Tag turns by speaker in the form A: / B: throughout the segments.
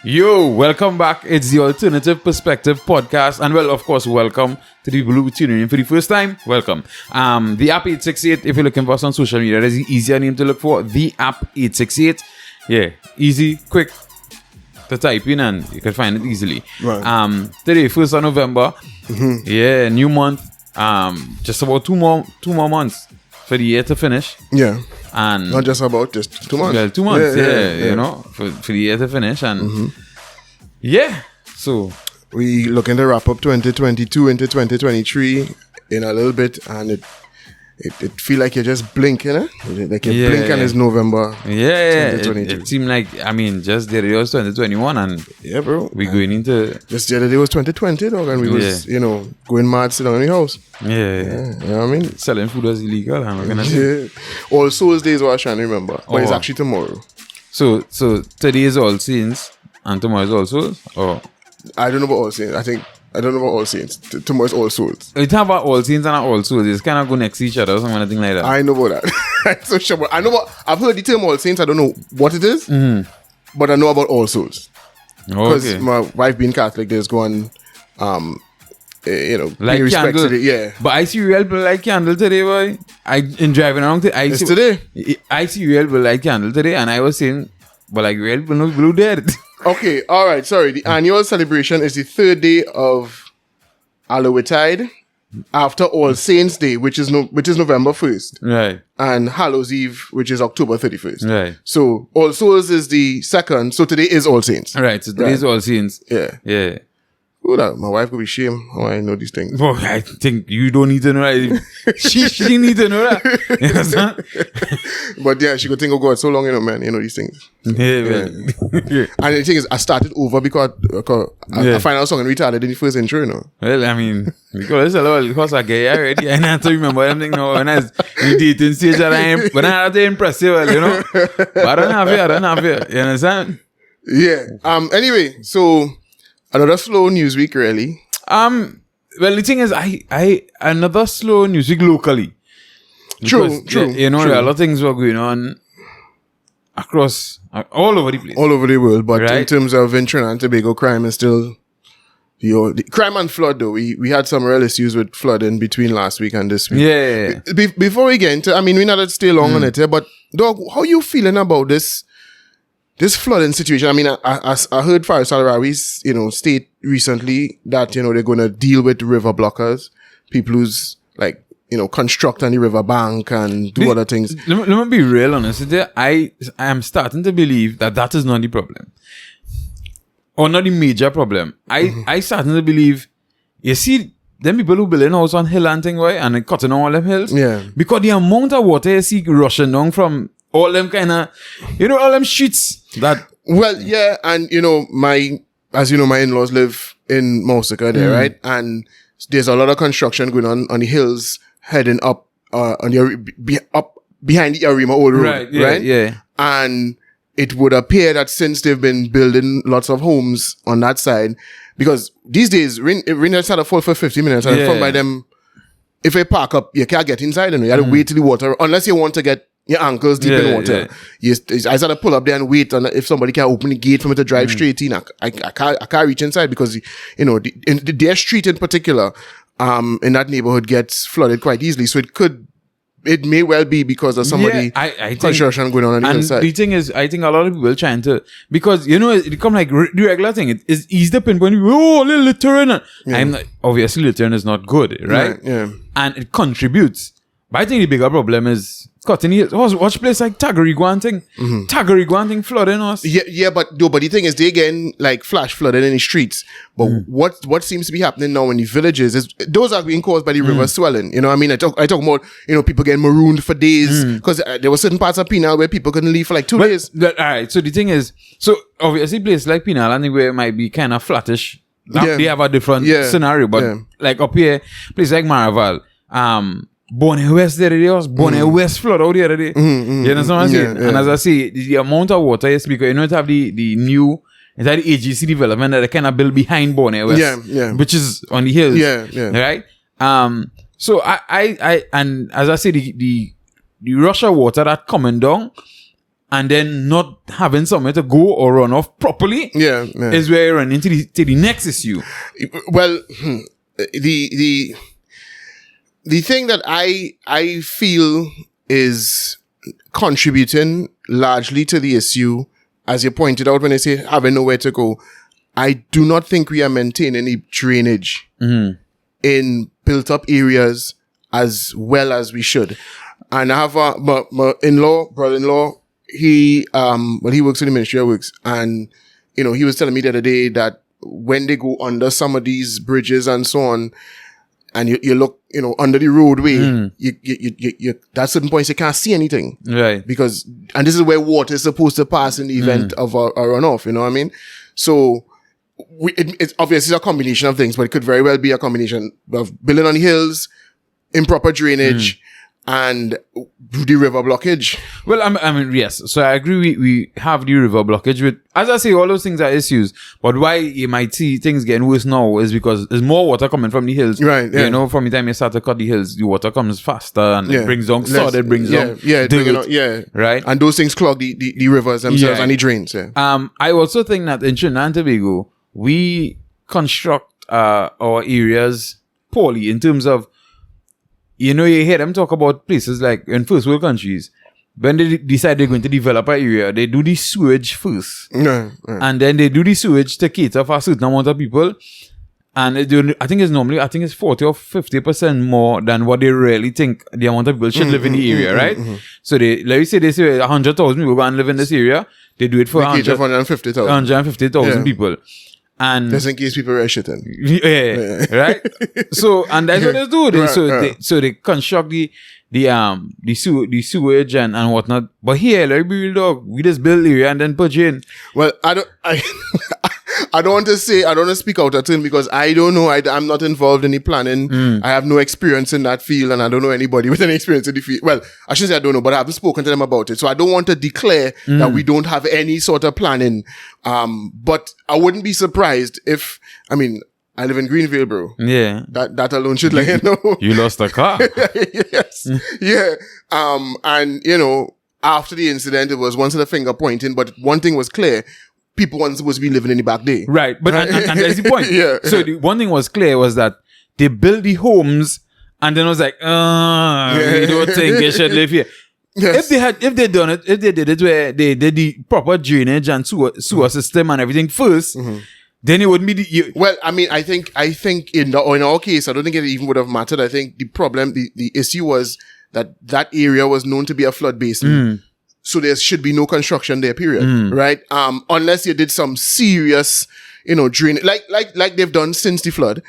A: Yo, welcome back. It's the Alternative Perspective podcast. And well, of course, welcome to the people who are tuning in for the first time. Welcome. The app 868, if you're looking for us on social media, there's an easier name to look for. The app 868. Yeah, easy, quick to type in and you can find it easily.
B: Right.
A: Today, 1st of November. Yeah, new month. Just about two more months for the year to finish.
B: Yeah.
A: And
B: not just 2 months.
A: Well, 2 months, you know, for the year to finish. And yeah, so
B: we looking to wrap up 2022 into 2023 in a little bit, and it feel like you're just blinking, eh? Like you blink and it's November.
A: Yeah, it seemed like, I mean, just the year was 2021 and
B: yeah, bro,
A: we're going into
B: just the other day was 2020, dog, and we was going mad sitting on the house.
A: Yeah,
B: you know what I mean?
A: Selling food was illegal. I'm gonna say.
B: All Souls Days was I was trying to remember, but it's actually tomorrow.
A: So today is All Saints and tomorrow is All Souls. Or
B: I don't know about All Saints. I don't know about All Saints. Tomorrow is All Souls.
A: We talk about All Saints and All Souls. It's kind of go next to each other or something like that.
B: I know about that. So sure, but I know I've heard the term All Saints. I don't know what it is, but I know about All Souls because my wife being Catholic, there's going,
A: like
B: respect
A: candle.
B: to it. Yeah,
A: but I see real people like candle today, boy. In driving around
B: today.
A: I see real people like candle today, and I was saying, but like real people no blue dead.
B: Okay, all right. Sorry. The annual celebration is the third day of Halloween after All Saints Day, which is November 1st.
A: Right.
B: And Hallows Eve, which is October 31st.
A: Right.
B: So All Souls is the second. So today is All Saints.
A: Right. So today is All Saints.
B: Yeah.
A: Yeah.
B: Oh, that my wife could be ashamed how I know these things.
A: Well, I think you don't need to know that. She didn't need to know that. You understand?
B: But yeah, she could think, oh God, so long, man, these things.
A: Yeah, man.
B: And the thing is, I started over because I find out song and retarded in the first intro,
A: Well, I mean, because I get already, I have to remember everything now. When I was in the dating stage, when I had to impress you, But I don't have it. You understand?
B: Yeah. Anyway, so another slow news week, really.
A: Well, the thing is, I another slow news week locally.
B: True.
A: There are a lot of things were going on across, all over the place.
B: All over the world, but in terms of Trinidad and Tobago, crime is still, the crime and flood, though. We had some real issues with flooding between last week and this week.
A: Yeah.
B: Before we get into, we not to stay long on it here, but dog, how you feeling about this flooding situation? I heard Faris Al-Rawi's, state recently that, they're going to deal with river blockers, people who's construct on the river bank and do other things.
A: Let me be real honest with you. I am starting to believe that is not the problem. Or not the major problem. I starting to believe, you see, them people who building house on hill and thing, right? And cutting on all them hills.
B: Yeah.
A: Because the amount of water you see rushing down from all them kind of, all them streets that.
B: Well, yeah. And, my in-laws live in Mousica there, right? And there's a lot of construction going on the hills heading up, up behind the Arima Old Road. Right?
A: Yeah.
B: And it would appear that since they've been building lots of homes on that side, because these days, rain has had to fall for 50 minutes. And from by them, if they park up, you can't get inside and you have to wait till the water, unless you want to get your ankles deep in water. I just had to pull up there and wait, and if somebody can open the gate for me to drive straight in, I can't reach inside because, their street in particular, in that neighborhood gets flooded quite easily. So it may well be because of somebody construction going on the other side.
A: And the thing is, I think a lot of people trying to, because, it become like the regular thing. It is easy to pinpoint, little littering. Obviously littering is not good, right?
B: Yeah.
A: And it contributes. But I think the bigger problem is cutting it. Watch place like Tagariguan thing. Tagariguan thing flooding us.
B: Yeah, but the thing is, they getting flash flooded in the streets. But what seems to be happening now in the villages is those are being caused by the river swelling. I talk about people getting marooned for days because there were certain parts of Penal where people couldn't leave for 2 days.
A: All right. So the thing is, obviously places like Penal and where it might be kind of flattish. They have a different scenario, but up here, places like Maraval, Bonnet West there was Bonnet West flood out the other day. You understand what I'm saying? And as I say, the amount of water is because it have the new, it's like the AGC development that they kind of build behind Bonnet West, which is on the hills, right? So I and as I say, the Russia water that coming down and then not having somewhere to go or run off properly is where you run into the next issue.
B: Well, the thing that I feel is contributing largely to the issue, as you pointed out when I say having nowhere to go, I do not think we are maintaining any drainage in built up areas as well as we should. And I have my brother-in-law, he works in the Ministry of Works, and, you know, he was telling me the other day that when they go under some of these bridges and so on, and you look, you know, under the roadway, you at certain points you can't see anything.
A: Right.
B: And this is where water is supposed to pass in the event of a runoff, you know what I mean? So, it's obviously a combination of things, but it could very well be a combination of building on the hills, improper drainage, and the river blockage.
A: Well, I mean, yes. So I agree. We have the river blockage with, as I say, all those things are issues. But why you might see things getting worse now is because there's more water coming from the hills.
B: Right. Yeah.
A: You know, from the time you start to cut the hills, the water comes faster and it brings down sod, it brings down dirt. Right.
B: And those things clog the rivers themselves and the drains. Yeah.
A: I also think that in Trinidad and Tobago, we construct our areas poorly in terms of, you know, you hear them talk about places like in first world countries. When they decide they're going to develop an area, they do the sewage first. And then they do the sewage to cater for a certain amount of people. And I think it's 40 or 50% more than what they really think the amount of people should live in the area, right? So they say 100,000 people go and live in this area. They do it for 150,000 people. And
B: just in case people are shitting.
A: Right? So, and that's what they do. They construct the sewage and whatnot. But here, like real dog, we just build area and then put you in.
B: Well, I don't want to speak out of turn because I don't know. I'm not involved in the planning. I have no experience in that field, and I don't know anybody with any experience in the field. Well, I shouldn't say I don't know, but I haven't spoken to them about it. So I don't want to declare that we don't have any sort of planning. But I wouldn't be surprised if, I mean, I live in Greenville, bro.
A: Yeah.
B: That alone should let you know.
A: You lost a car.
B: Yes. Yeah. And, you know, after the incident, it was once the finger pointing, but one thing was clear. People weren't supposed to be living in the back day.
A: Right. But and that's the point. So the one thing was clear was that they built the homes and then it was like, you don't think they should live here. Yes. If they did it where they did the proper drainage and sewer system and everything first, then it wouldn't be
B: well, I mean, I think in our case, I don't think it even would have mattered. I think the problem, the issue was that area was known to be a flood basin. So there should be no construction there, period. Right? Unless you did some serious, you know, drain, like they've done since the flood.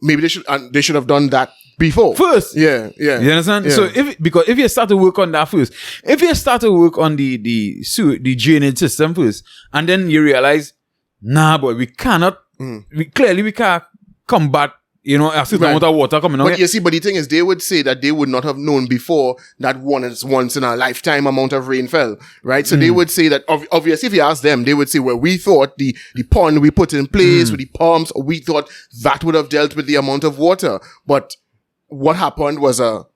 B: Maybe they should have done that before.
A: First.
B: Yeah.
A: You understand? Yeah. So if you start to work on that first, if you start to work on the drainage system first, and then you realize, nah, boy, we cannot, we can't combat, you know, a certain amount of water coming out.
B: But you see, but the thing is, they would say that they would not have known before that once in a lifetime amount of rain fell, right? So they would say that, obviously, if you ask them, they would say, well, we thought the pond we put in place with the palms, we thought that would have dealt with the amount of water. But what happened was a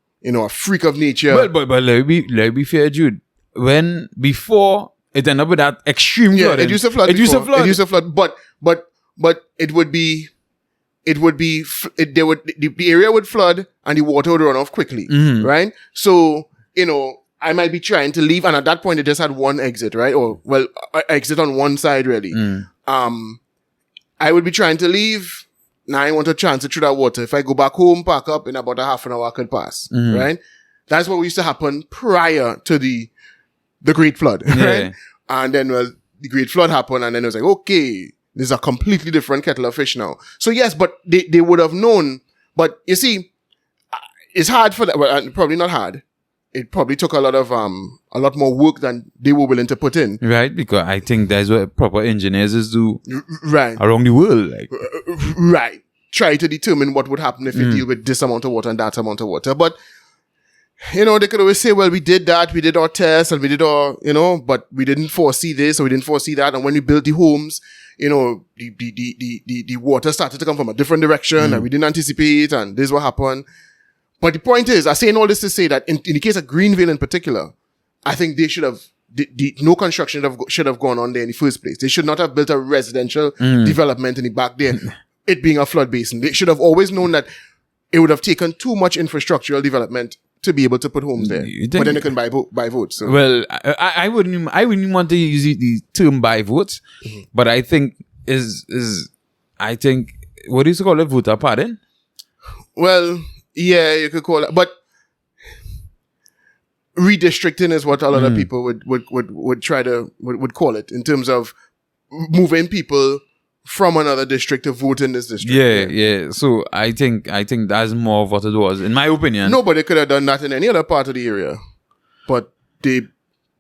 B: freak of nature.
A: But let me be fair, Jude. Before it ended up with that extreme flood.
B: It used to flood. But the area would flood and the water would run off quickly, right? So, you know, I might be trying to leave, and at that point, it just had one exit, right? Or, well, exit on one side, really. I would be trying to leave. Now I want to transit through that water. If I go back home, park up, in about a half an hour, I could pass, right? That's what used to happen prior to the Great Flood, right? And then, well, the Great Flood happened, and then it was like, okay, this is a completely different kettle of fish now. So yes, but they would have known. But you see, it's hard for that. Well, probably not hard. It probably took a lot more work than they were willing to put in.
A: Right, because I think that's what proper engineers do.
B: Right.
A: Around the world, like.
B: Right. Try to determine what would happen if you deal with this amount of water and that amount of water. But, you know, they could always say, well, we did that, we did our tests, and we did our, you know, but we didn't foresee this, or we didn't foresee that. And when we built the homes, you know, the water started to come from a different direction, and we didn't anticipate, and this is what happened. But the point is, I'm saying all this to say that in the case of Greenville in particular, I think they should have no construction should have gone on there in the first place. They should not have built a residential development in the back there, it being a flood basin. They should have always known that it would have taken too much infrastructural development to be able to put homes there. But then they can buy votes. So.
A: Well, I wouldn't even want to use the term buy votes, but I think I think what do you call it? Voter pardon?
B: Well, yeah, you could call it, but redistricting is what a lot of people would try to call it in terms of moving people from another district to vote in this district.
A: Yeah. So I think that's more of what it was, in my opinion.
B: Nobody could have done that in any other part of the area, but they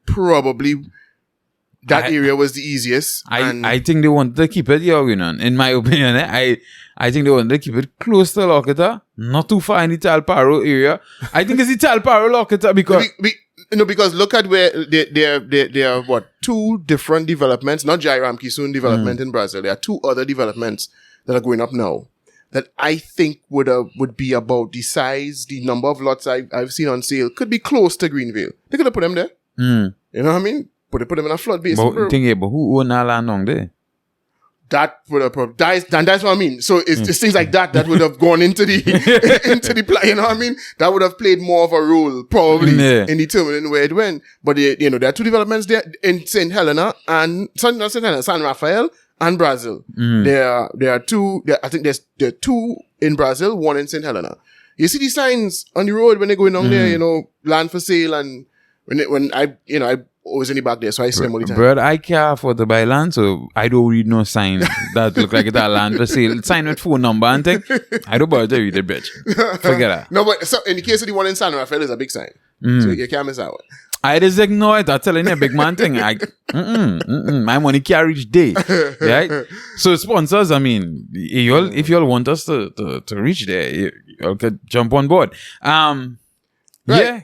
B: probably area was the easiest.
A: I think they wanted to keep it in my opinion. I think they wanted to keep it close to Locketa, not too far in the Talparo area. I think it's the Talparo Locketa because
B: because look at where there are what, 2 different developments, not Jairam Kisun development in Brazil. There are 2 other developments that are going up now that I think would be about the size, the number of lots I've seen on sale could be close to Greenvale. They could have put them there. You know what I mean? But they put them in a flood basin.
A: But who own that land on there?
B: That would have that's what I mean. So it's things like that would have gone into the play. You know what I mean? That would have played more of a role probably in determining where it went. But there are 2 developments there in St. Helena and San Rafael and Brazil. There are 2. I think there are 2 in Brazil, 1 in St. Helena. You see these signs on the road when they're going on there. Land for sale, and when I always in the back there, so I see them all the time.
A: But I can't afford to buy land, so I don't read no sign that look like it's a land for sale. Sign with phone number and thing. I don't bother to read it, bitch. Forget that.
B: No, but so in the case of the one in San Rafael, is a big sign. So you can't miss out.
A: I just ignore it. I'm telling you, a big man thing. My money can't reach day. Right? So sponsors, I mean, if y'all want us to reach there, y'all could jump on board.
B: Right.
A: Yeah.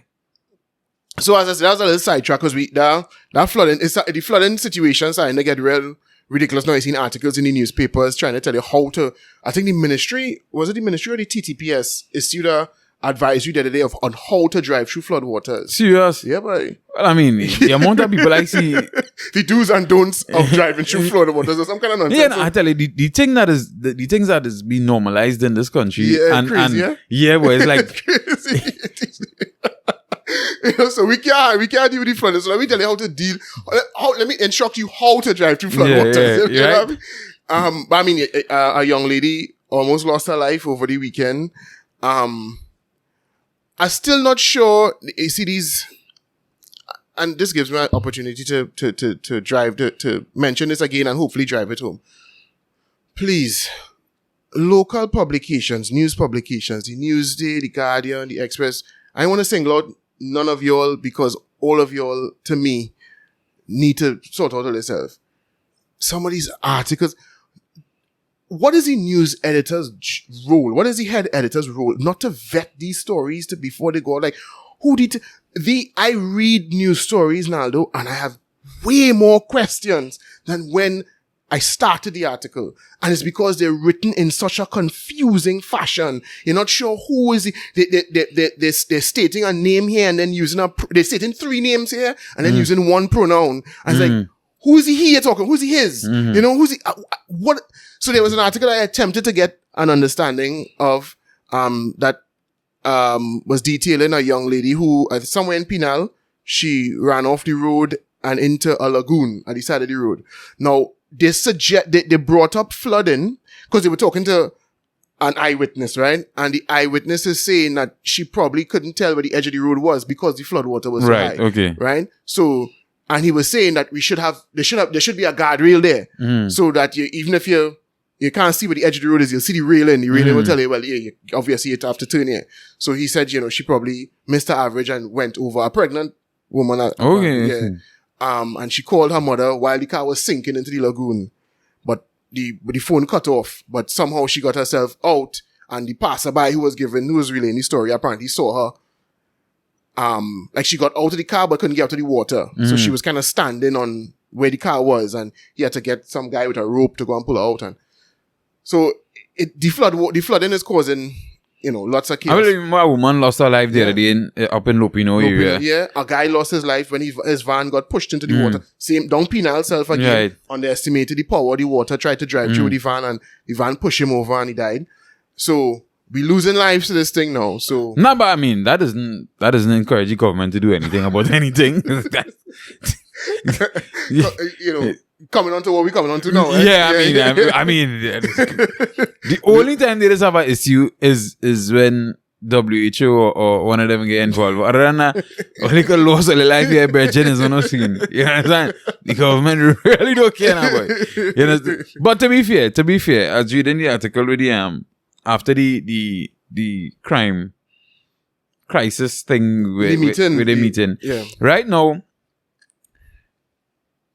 B: So as I said, that was a little sidetrack because that flooding, the flooding situation starting to get real ridiculous. Now I've seen articles in the newspapers trying to tell you how to, I think the ministry or the TTPS issued a advisory the other day on how to drive through flood waters.
A: Serious?
B: Yeah, boy.
A: Well, I mean, the amount of people I see...
B: the do's and don'ts of driving through flood waters or some kind of nonsense.
A: Yeah, no, I tell you, the thing that is, the things that is being normalized in this country.
B: Yeah, crazy,
A: yeah, but it's like...
B: So we can't deal with the flood. So let me tell you how to deal. Let me instruct you how to drive through flood waters. You know what I mean? A young lady almost lost her life over the weekend. I'm still not sure. You see these, and this gives me an opportunity to drive to mention this again and hopefully drive it home. Please, local publications, news publications, the Newsday, the Guardian, the Express. I want to single out none of y'all because all of y'all, to me, need to sort out yourself. Some of these articles. What is the news editor's role? What is the head editor's role? Not to vet these stories before they go out. Like, I read news stories, Naldo, and I have way more questions than when I started the article. And it's because they're written in such a confusing fashion. You're not sure who is they're stating a name here and then they're stating 3 names here and then using 1 pronoun. And it's like, who is he here talking? Who's he his? Who's he, what? So there was an article I attempted to get an understanding of, that, was detailing a young lady who, somewhere in Pinal, she ran off the road and into a lagoon at the side of the road. Now, they brought up flooding because they were talking to an eyewitness, right? And the eyewitness is saying that she probably couldn't tell where the edge of the road was because the flood water was so high.
A: Okay.
B: Right? So, and he was saying that there should be a guardrail there so that even if you can't see where the edge of the road is, you'll see the railing. The railing will tell you, well, yeah, obviously you have to turn here. So he said, she probably missed her average and went over. A pregnant woman.
A: Okay.
B: And she called her mother while the car was sinking into the lagoon. But the phone cut off. But somehow she got herself out. And the passerby who was relaying the story apparently saw her. Like she got out of the car but couldn't get out of the water. So she was kind of standing on where the car was. And he had to get some guy with a rope to go and pull her out. And so the flooding is causing lots of
A: I remember a woman lost her life the other day up in Lopino area.
B: Yeah, a guy lost his life when his van got pushed into the water. Same, down Penal self again. Right. Underestimated the power of the water, tried to drive through the van, and the van pushed him over and he died. So, we losing lives to this thing now. So
A: no, but I mean that doesn't encourage the government to do anything about anything.
B: Coming on to what we're coming on to now.
A: Yeah, I mean, the only time they just have an issue is when WHO or one of them get involved. Other than that, only could lose a life here, Virgin is on the scene. You understand? The government really don't care now, boy. You understand? But to be fair, as reading the article with the after the crime crisis thing with the meeting.
B: Yeah.
A: Right now,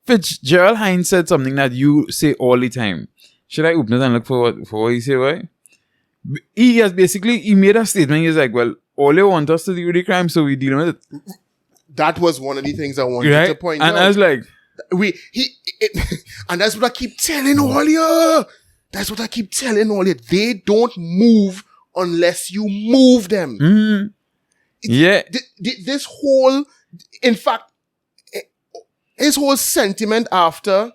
A: Fitzgerald Hines said something that you say all the time. Should I open it and look for what you say, right? He made a statement. He's like, well, all they want us to do the crime, so we deal with it.
B: That was one of the things I wanted to point out.
A: And I was like,
B: and that's what I keep telling all you. That's what I keep telling all you. They don't move unless you move them.
A: Mm-hmm.
B: This whole, in fact, his whole sentiment after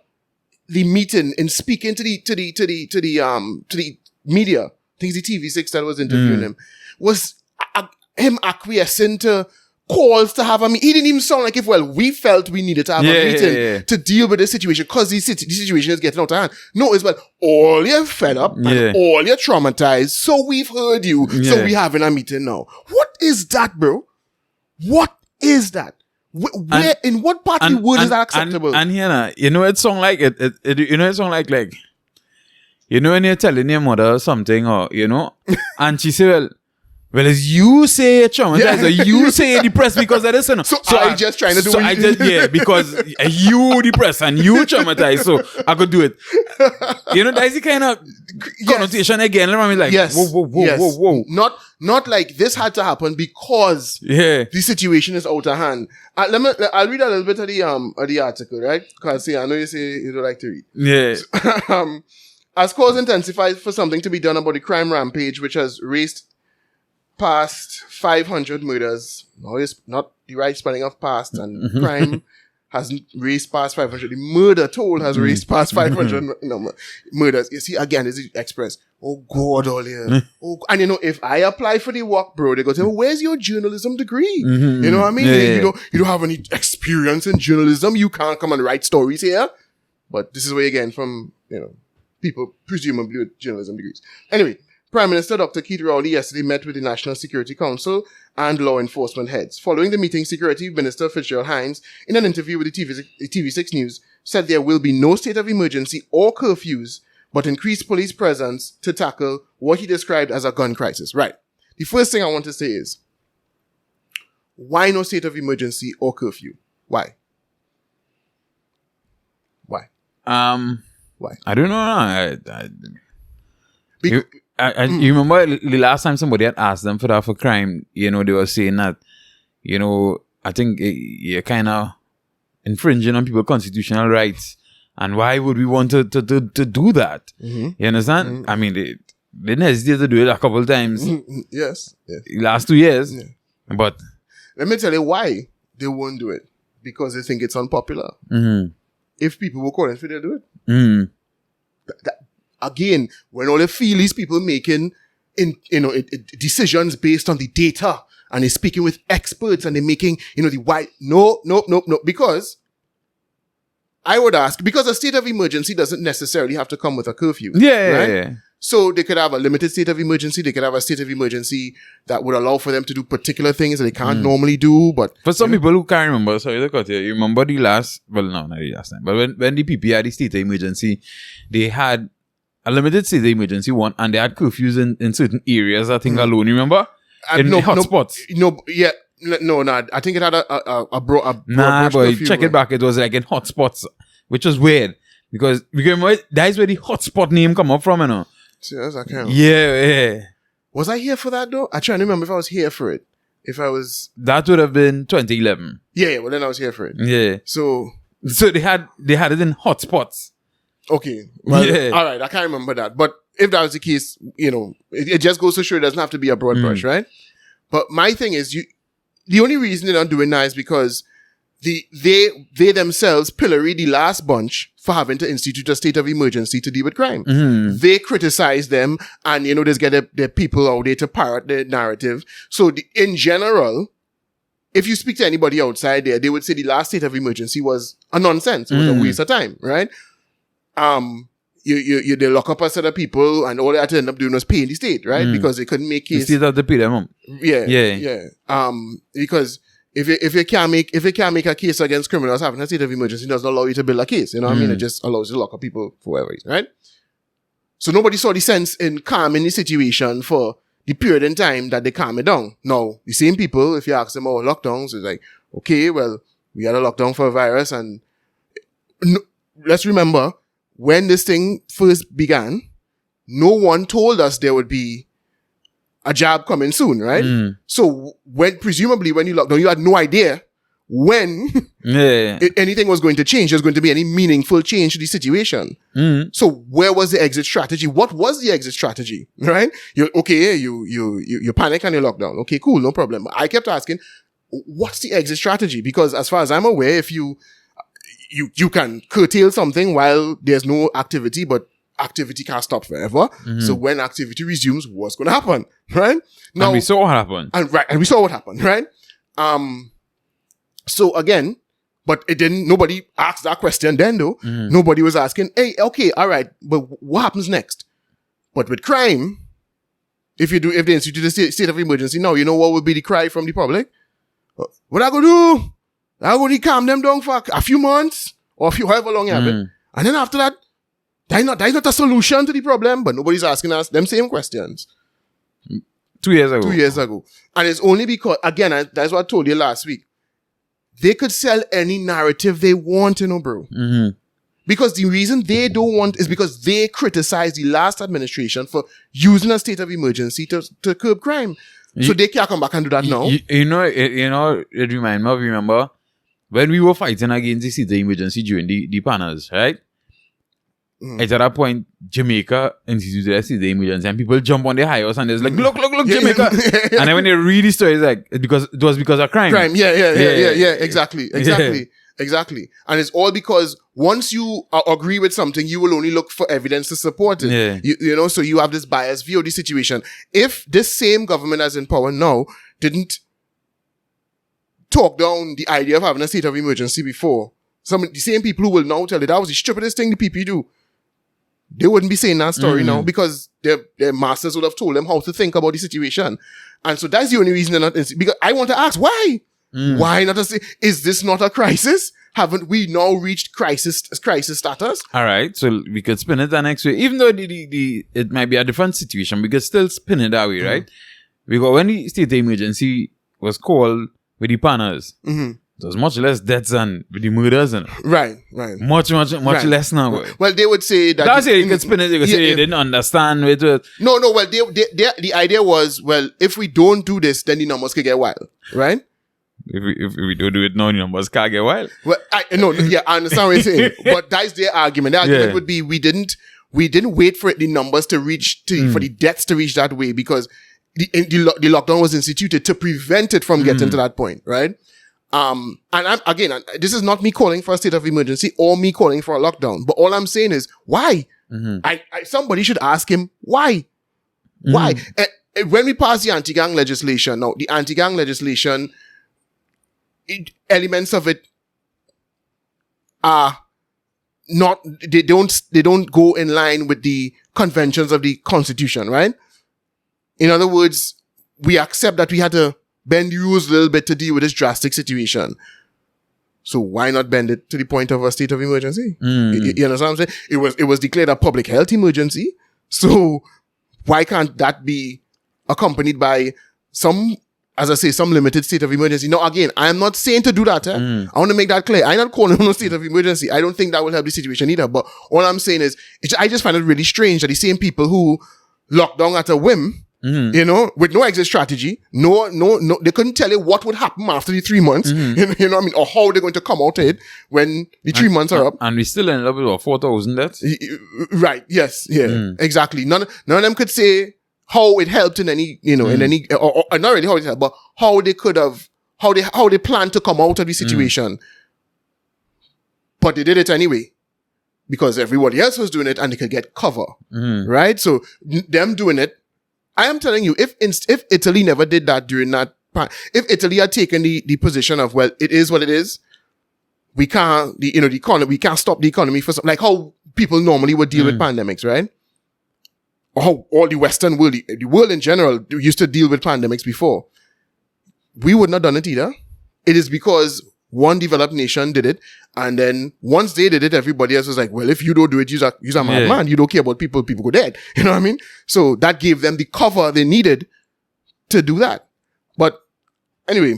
B: the meeting in speaking to the media, I think it's the TV6 that was interviewing him, was him acquiescing to calls to have a meeting. He didn't even sound like we felt we needed to have a meeting to deal with this situation because the situation is getting out of hand. No, it's all you're fed up and all you're traumatized, so we've heard you, so we're having a meeting now. What is that, bro? What is that? Where, in what part of the world is that acceptable?
A: And here, it sound like it sound like when you're telling your mother something or, and she say, well, as you say traumatized or you say depressed because of this. So
B: I just trying to do it.
A: Because you depressed and you traumatized, so I could do it. That's the kind of connotation again. I'm like, whoa.
B: Not like this had to happen because the situation is out of hand. I'll read a little bit of the article, right? Because I know you say you don't like to read.
A: Yeah.
B: As calls intensify for something to be done about the crime rampage, which has raced past 500 murders. No, it's not the right spelling of past, and crime hasn't raced past 500. The murder toll has raced past 500 murders. You see, again, this is express. Oh, God, all here. And if I apply for the work, bro, they go to, where's your journalism degree? You know what I mean? You don't have any experience in journalism. You can't come and write stories here. But this is where you're getting from, people presumably with journalism degrees. Anyway, Prime Minister Dr. Keith Rowley yesterday met with the National Security Council and law enforcement heads. Following the meeting, Security Minister Fitzgerald Hines, in an interview with the TV6 News, said there will be no state of emergency or curfews, but increased police presence to tackle what he described as a gun crisis. Right. The first thing I want to say is, why no state of emergency or curfew? Why? Why?
A: I don't know. You remember the last time somebody had asked them for that for crime, they were saying that, I think you're kind of infringing on people's constitutional rights. And why would we want to do that? You understand? I mean, they didn't hesitate to do it a couple of times.
B: Yes.
A: Last 2 years. Yeah. But
B: let me tell you why they won't do it. Because they think it's unpopular. If people were calling for it, they'll do it. Again, when all they feel these people making decisions based on the data, and they're speaking with experts, and they're making the why. No, because I would ask, because a state of emergency doesn't necessarily have to come with a curfew.
A: Yeah.
B: So they could have a limited state of emergency. They could have a state of emergency that would allow for them to do particular things that they can't normally do. But
A: for some people who can't remember, sorry to cut you, you remember not the last time, but when the PP had the state of emergency, they had a limited state of emergency one, and they had curfews in certain areas, I think alone, you remember? In hotspots. I think it had a broad but
B: curfew,
A: check it back, it was like in hotspots, which was weird. Because remember, that's where the hotspot name come up from,
B: Yes, I can.
A: Yeah.
B: Was I here for that though? I try to remember if I was here for it. If I was...
A: That would have been 2011.
B: Yeah, well then I was here for it.
A: Yeah.
B: So
A: they had it in hotspots.
B: Okay. Well, all right, I can't remember that. But if that was the case, it just goes to show it doesn't have to be a broad brush, right? But my thing is, the only reason they're not doing that is because they themselves pillory the last bunch for having to institute a state of emergency to deal with crime. They criticize them and, just get their people out there to parrot their narrative. So in general, if you speak to anybody outside there, they would say the last state of emergency was a nonsense. It was a waste of time, right? They lock up a set of people and all they had to end up doing was paying the state, right? Because they couldn't make case.
A: The state had to pay them.
B: Yeah. Because if you can't make a case against criminals having a state of emergency, it doesn't allow you to build a case. You know what I mean? It just allows you to lock up people for whatever reason, right? So nobody saw the sense in calming the situation for the period in time that they calm it down. Now, the same people, if you ask them about lockdowns, it's like, okay, well, we had a lockdown for a virus, and let's remember, when this thing first began, no one told us there would be a jab coming soon, right? So presumably when you locked down, you had no idea when anything was going to change. There's going to be any meaningful change to the situation. So where was the exit strategy? What was the exit strategy, right? You panic and you lock down. Okay, cool, no problem. I kept asking, what's the exit strategy? Because as far as I'm aware, if you can curtail something while there's no activity, but activity can't stop forever. So when activity resumes, what's going to happen, right?
A: Now, and we saw what happened.
B: And we saw what happened, right? So again, but nobody asked that question then though. Nobody was asking, hey, okay, all right, but what happens next? But with crime, if they institute a state of emergency now, you know what would be the cry from the public? What I gonna do? I'm going to calm them down for a few months or however long you have it. And then after that, that's not a solution to the problem, but nobody's asking us them same questions.
A: 2 years ago.
B: 2 years ago. And it's only because, again, that's what I told you last week. They could sell any narrative they want, bro. Because the reason they don't want is because they criticize the last administration for using a state of emergency to curb crime. So they can't come back and do that now.
A: It reminds me of, remember, when we were fighting against the state of emergency during the panels, right? At that point, Jamaica instituted a state of emergency and people jump on their high horse and they're like, look, Jamaica. And then when they read the story, it's like, it was because of crime.
B: Exactly. And it's all because once you agree with something, you will only look for evidence to support it. So you have this biased view of the situation. If this same government that's in power now didn't talk down the idea of having a state of emergency before, the same people who will now tell you that was the stupidest thing the PP do, they wouldn't be saying that story now because their masters would have told them how to think about the situation. And so that's the only reason they're not, because I want to ask, why? Why not say, is this not a crisis? Haven't we now reached crisis status?
A: All right, so we could spin it the next way. Even though it might be a different situation, we could still spin it that way, right? Because when the state of emergency was called with the panels, there's much less deaths than with the murders.
B: Right.
A: Much less now.
B: Well, they would say that...
A: That's it, you could spin it, you could say they didn't understand.
B: No, well, the idea was, well, if we don't do this, then the numbers could get wild, right?
A: If we don't do it now, the numbers can't get wild.
B: Well, I understand what you're saying, but that's their argument. The argument would be we didn't wait for the numbers to reach, for the deaths to reach that way because the lockdown was instituted to prevent it from getting to that point, right? And this is not me calling for a state of emergency or me calling for a lockdown, but all I'm saying is why? Somebody should ask him why. Why? When we pass the anti-gang legislation, now the anti-gang legislation, elements of it are not, they don't go in line with the conventions of the Constitution, right? In other words, we accept that we had to bend the rules a little bit to deal with this drastic situation. So why not bend it to the point of a state of emergency? You know what I'm saying? It was declared a public health emergency. So why can't that be accompanied by some limited state of emergency? Now, again, I'm not saying to do that. I want to make that clear. I'm not calling on a state of emergency. I don't think that will help the situation either. But all I'm saying is, I just find it really strange that the same people who lock down at a whim You know, with no exit strategy, no, they couldn't tell you what would happen after the 3 months, you know what I mean, or how they're going to come out of it when the 3 months are up.
A: And we still ended up with what, 4,000 deaths?
B: Right, yes, yeah, exactly. None of them could say how it helped in any, you know, in any, or not really how it helped, but how they could have, how they planned to come out of the situation. But they did it anyway, because everybody else was doing it and they could get cover, right? So them doing it, I am telling you, if Italy never did that during that, if Italy had taken the position of, well, it is what it is, we can't, the economy, we can't stop the economy for like how people normally would deal with pandemics, right? Or how all the Western world, the world in general, used to deal with pandemics before. We would not have done it either. It is because one developed nation did it, and then once they did it, everybody else was like, well, if you don't do it, you're a madman. You don't care about people go dead. You know what I mean? So that gave them the cover they needed to do that. But anyway,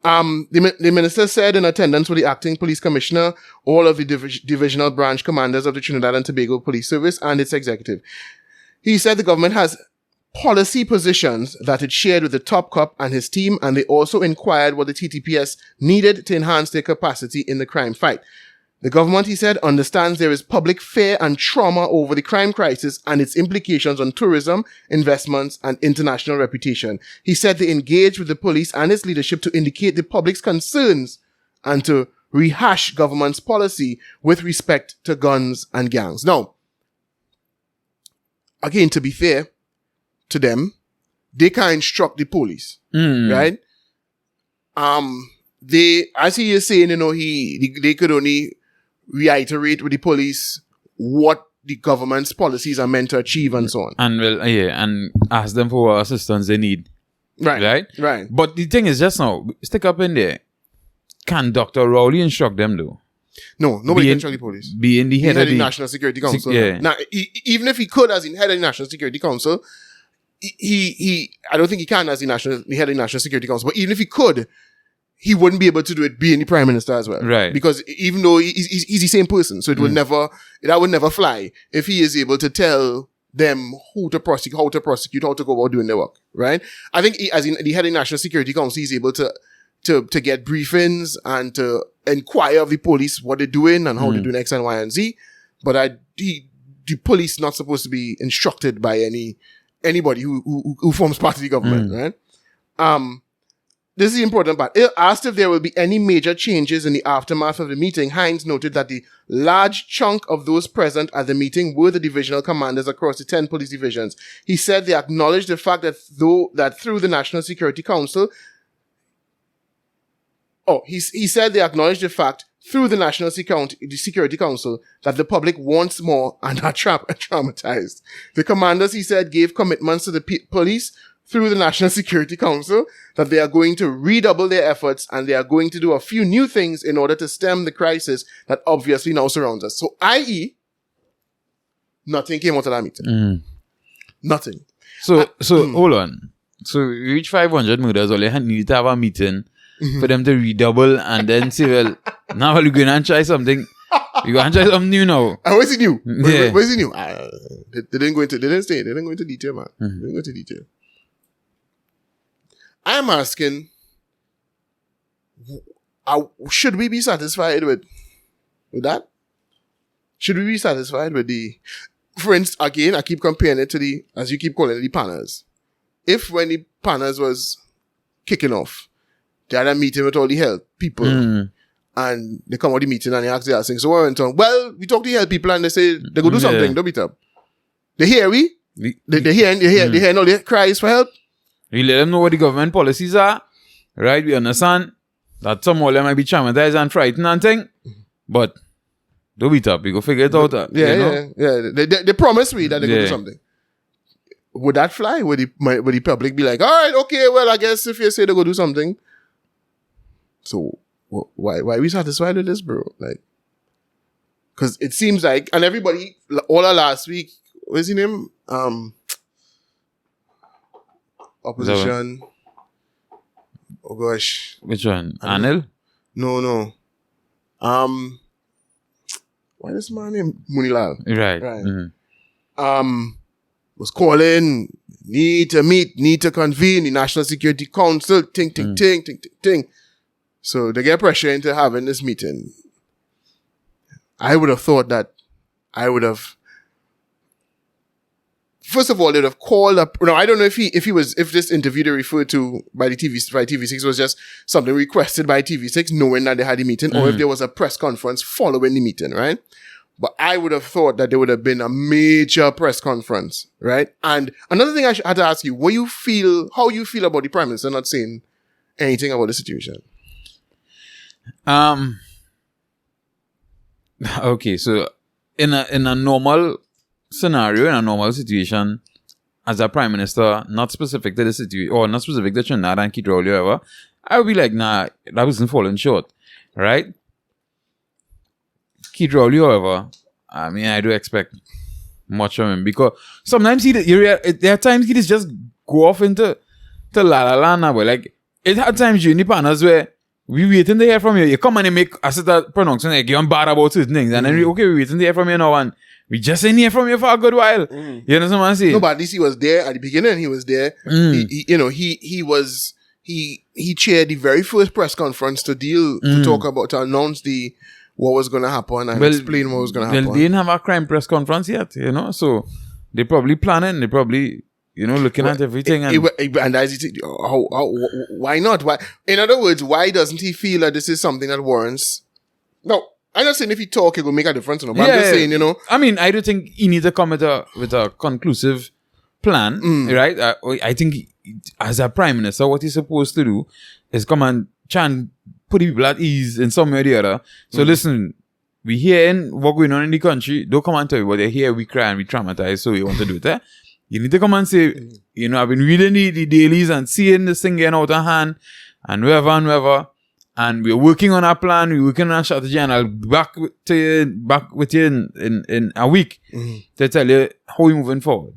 B: the minister said in attendance with the acting police commissioner, all of the divisional branch commanders of the Trinidad and Tobago Police Service and its executive. He said the government has policy positions that it shared with the top cop and his team, and they also inquired what the TTPS needed to enhance their capacity in the crime fight. The government, he said, understands there is public fear and trauma over the crime crisis and its implications on tourism, investments, and international reputation. He said they engaged with the police and its leadership to indicate the public's concerns and to rehash government's policy with respect to guns and gangs. Now, again, to be fair to them, they can't instruct the police, right? They, as he is saying, you know, they could only reiterate with the police what the government's policies are meant to achieve and so on.
A: And and ask them for what assistance they need. Right? But the thing is, just now, stick up in there. Can Dr. Rowley instruct them though?
B: No, nobody can instruct the police.
A: Being the head of the
B: National Security Council. Now, even if he could as the head of the National Security Council, he I don't think he can as the head of the National Security Council, but even if he could, he wouldn't be able to do it being the Prime Minister as well.
A: Right.
B: Because even though he's the same person, so that would never fly if he is able to tell them who to prosecute, how to prosecute, how to go about doing their work. Right? I think as the head of the National Security Council, he's able to get briefings and to inquire of the police what they're doing and how they're doing X and Y and Z. But the police not supposed to be instructed by anybody who forms part of the government, right? This is the important part. Asked if there will be any major changes in the aftermath of the meeting, Hines noted that the large chunk of those present at the meeting were the divisional commanders across the 10 police divisions. He said they acknowledged the fact that through the National Security Council, he said they acknowledged the fact through the National Security Council that the public wants more and are traumatized. The commanders, he said, gave commitments to the police through the National Security Council that they are going to redouble their efforts and they are going to do a few new things in order to stem the crisis that obviously now surrounds us. So, i.e., nothing came out of that meeting. Nothing.
A: So hold on. So, you reach 500 murders, all you need to have a meeting for them to redouble and then say, well, now we're going to try something. We're going to try something new now.
B: Where's it new? Where's it new? They didn't go into detail, man. They didn't go into detail. I am asking, should we be satisfied with that? Should we be satisfied with for instance, again, I keep comparing it to as you keep calling it, the panners. If when the panners was kicking off, they had a meeting with all the health people, and they come out the meeting and they ask the asking, so what went on? Well, we talk to the health people and they say, they go do something, don't beat up. They hear they hear all the cries for help.
A: We let them know what the government policies are, right? We understand that some of them might be traumatized and frightened and thing, but don't beat up. We go figure it out.
B: They promise me that they go do something. Would that fly? Would the public be like, all right, okay, well, I guess if you say they go do something. So why are we satisfied with this, bro? Like, because it seems like, and everybody, all of last week, what's his name? Opposition. Oh gosh.
A: Which one? Anil?
B: No. Why is my name Munilal?
A: Right.
B: Was calling need to meet, need to convene the National Security Council, ting. So they get pressure into having this meeting. I would have thought that first of all, they'd have called up. No, I don't know if this interview they referred to by TV6 was just something requested by TV6, knowing that they had the meeting, or if there was a press conference following the meeting, right? But I would have thought that there would have been a major press conference, right? And another thing I had to ask you, how you feel about the Prime Minister not saying anything about the situation?
A: Okay, so in a normal scenario, in a normal situation, as a Prime Minister, not specific to the situation, or not specific to Trinidad and Keith Rowley, or whatever, I would be like, nah, that wasn't falling short, right? Keith Rowley, however, I mean, I do expect much from him, because sometimes there are times he just go off into la la la now, but like, it had times during the panels where we waiting to hear from you. You come and you make a set of pronouncements, like you're bad about certain things, and then we waiting to hear from you now, and we just ain't hear from you for a good while. You understand what I'm saying?
B: No, but at least he was there at the beginning. He was there. He chaired the very first press conference to announce what was going to happen and explain what was going to happen.
A: They didn't have a crime press conference yet, so they probably planning. They probably looking at everything.
B: And as why not? Why? In other words, why doesn't he feel that this is something that warrants? No. I'm not saying if he talk, it will make a difference. But I'm just saying,
A: I mean, I don't think he needs to come with a conclusive plan, right? I think as a Prime Minister, what he's supposed to do is come and try and put people at ease in some way or the other. So listen, we hearing what going on in the country. Don't come and tell me what they hear, we cry and we traumatize, so we want to do it. You need to come and say, I've been reading the dailies and seeing this thing getting out of hand and wherever. And we're working on our plan, we're working on our strategy, and I'll be back with you in a week to tell you how we're moving forward.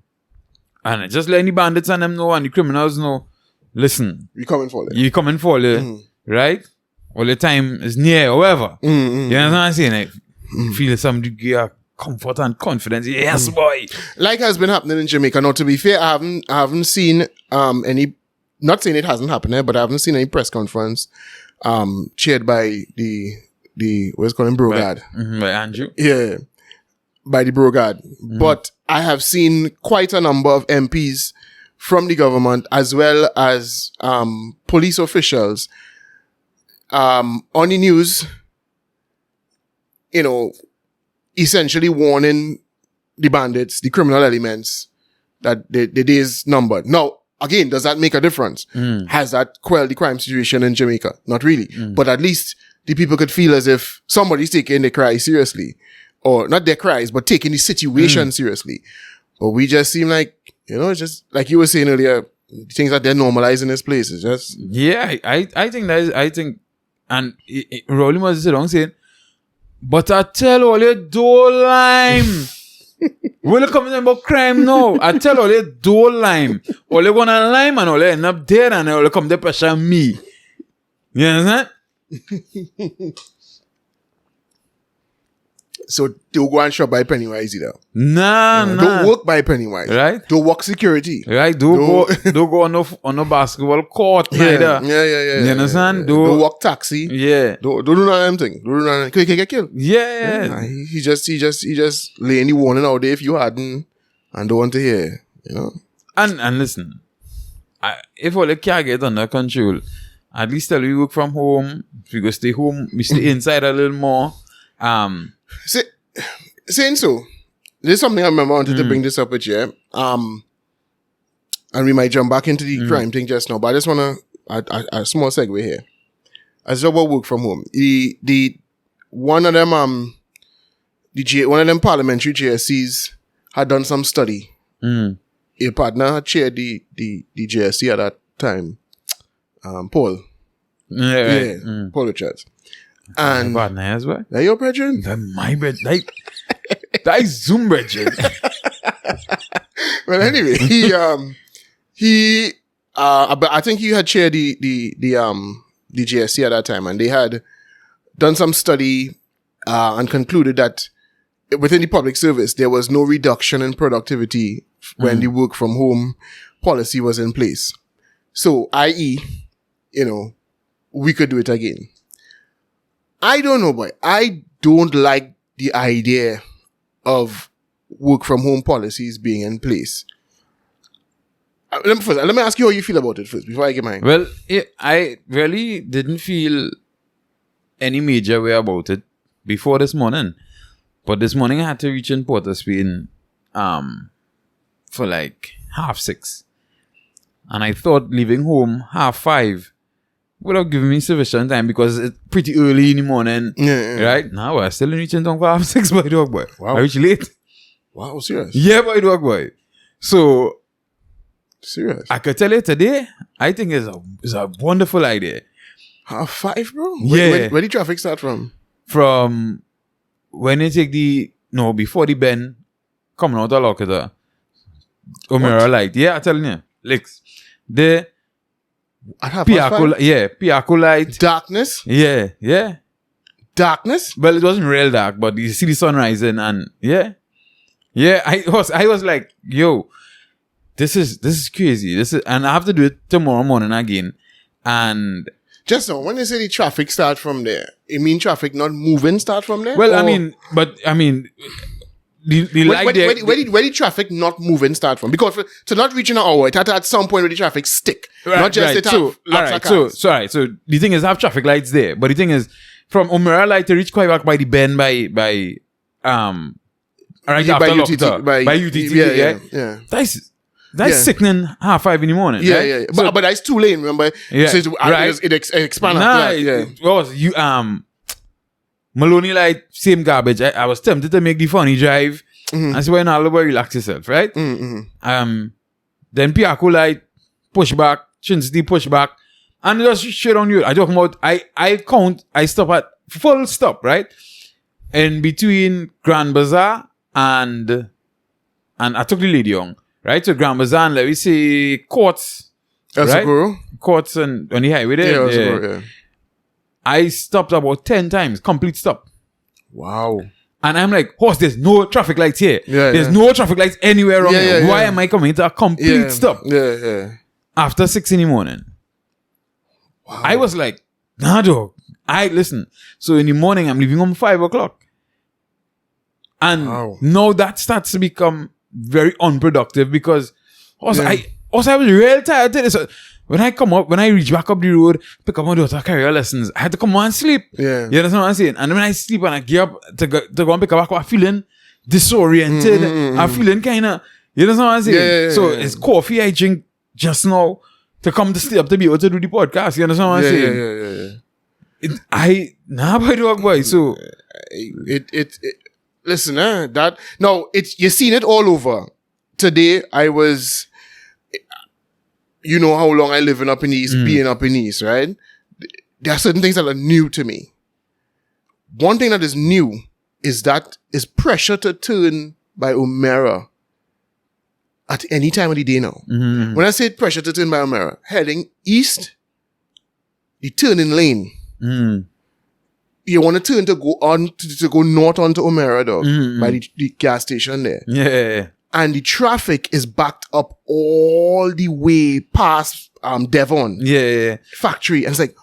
A: And just let the bandits and them know and the criminals know, listen,
B: you're coming for it.
A: You're coming for it, right? All the time is near, however. You know what I'm saying? Like, feel some degree of comfort and confidence. Yes, boy.
B: Like has been happening in Jamaica. Now, to be fair, I haven't seen any, not saying it hasn't happened there, but I haven't seen any press conference chaired by the what's called Brogard.
A: By Andrew?
B: Yeah. By the Brogard. But I have seen quite a number of MPs from the government as well as police officials on the news, essentially warning the bandits, the criminal elements, that the day is numbered. Now, again, does that make a difference? Has that quelled the crime situation in Jamaica? Not really. But at least the people could feel as if somebody's taking their cries seriously. Or not their cries, but taking the situation seriously. But we just seem like, just like you were saying earlier, things that they're normalizing this place. It's just...
A: Yeah, I think, and Rowley must sit down saying, but I tell all you don't lime. We're coming about crime now. I tell all you don't lime. All you gonna lime and all you end up there and all you come to pressure me. You understand?
B: So don't go and shop by Pennywise either.
A: Nah.
B: Don't work by Pennywise.
A: Right?
B: Don't work security.
A: Right? Don't go on no basketball court neither.
B: Yeah.
A: You understand?
B: Yeah. Don't work taxi.
A: Yeah.
B: Don't do none of them things. Don't do none of them. He can get killed.
A: Yeah.
B: He just laying the warning out there if you hadn't and don't want to hear.
A: And listen, if all you can't get under control, at least tell we work from home. If we go stay home, we stay inside a little more.
B: Saying so, there's something I remember I wanted to bring this up with you. And we might jump back into the crime thing just now, but I just want a small segue here. As about work from home, one of them parliamentary JSCs had done some study. A partner had chaired the JSC at that time, Paul. Paul Richards. And
A: my partner as well.
B: That your brethren?
A: That my brethren. That is Zoom brethren.
B: Well, anyway, but I think he had chaired the JSC at that time, and they had done some study and concluded that within the public service there was no reduction in productivity when the work from home policy was in place. So, i.e., we could do it again. I don't know, boy. I don't like the idea of work from home policies being in place. Let me ask you how you feel about it first before I get mine.
A: Well, I really didn't feel any major way about it before this morning. But this morning I had to reach in Port of Spain for like 6:30. And I thought leaving home 5:30 would have given me sufficient time because it's pretty early in the morning. Right? Now I'm still reaching town for 6:30 by dog boy.
B: Wow.
A: I reached late.
B: Wow, serious?
A: Yeah, by dog boy. So
B: serious.
A: I could tell you today, I think it's a wonderful idea.
B: 5:30, bro?
A: Yeah.
B: Where did traffic start from?
A: From when you take before the bend, coming out of Locketa, O'Meara light. Yeah, I'm telling you. Licks. The Piaco light.
B: Darkness?
A: Yeah.
B: Darkness?
A: Well, it wasn't real dark, but you see the sun rising and yeah. I was like, yo, this is crazy. And I have to do it tomorrow morning again. And
B: just now, when they say the traffic start from there, you mean traffic not moving start from there?
A: Well, or? I mean, the light there.
B: Where did traffic not moving start from? Because to not reach an hour, it had to at some point where the traffic stick.
A: Right,
B: not just it have lots of cars.
A: So the thing is, I have traffic lights there. But the thing is, from O'Meara light to reach quite back by the bend by UTT. Yeah. That's sickening 5:30 in the morning.
B: Yeah,
A: right?
B: yeah. But that's 2 lane, remember?
A: Yeah,
B: so it expanded.
A: It was Maloney light, same garbage. I was tempted to make the funny drive. Mm-hmm. And so when all over relax yourself, right? Mm-hmm. Then Piaco light, push back, Chinsty push back, and just shit on you. I talk about I stop at full stop, right? In between Grand Bazaar and I took the lady on. Right, so Grand Bazaar and let me say Courts. Right? Courts and on the highway there.
B: Yeah.
A: I stopped about 10 times, complete stop.
B: Wow.
A: And I'm like, there's no traffic lights here.
B: Yeah,
A: there's no traffic lights anywhere around here. Why am I coming to a complete stop?
B: Yeah.
A: After 6 in the morning. Wow. I was like, nah, dog. Listen. So in the morning, I'm leaving home 5 o'clock. And now that starts to become very unproductive because I was real tired today. So when I reach back up the road, pick up my daughter, carry her lessons, I had to come home and sleep.
B: Yeah.
A: You understand what I'm saying? And when I sleep and I get up to go and pick her back, I'm feeling disoriented. I'm feeling kind of, you understand what I'm saying? So it's coffee I drink just now to come to stay up to be able to do the podcast. You understand what I'm saying? Boy. So
B: listen, you've seen it all over. Today, I was, you know how long I live in up in the East, being up in the East, right? There are certain things that are new to me. One thing that is new is pressure to turn by O'Meara at any time of the day now. Mm-hmm. When I say pressure to turn by O'Meara, heading east, the turning lane. You want to turn to go north onto O'Meara, dog, by the gas station there.
A: Yeah.
B: And the traffic is backed up all the way past Devon.
A: Yeah.
B: Factory. And it's like,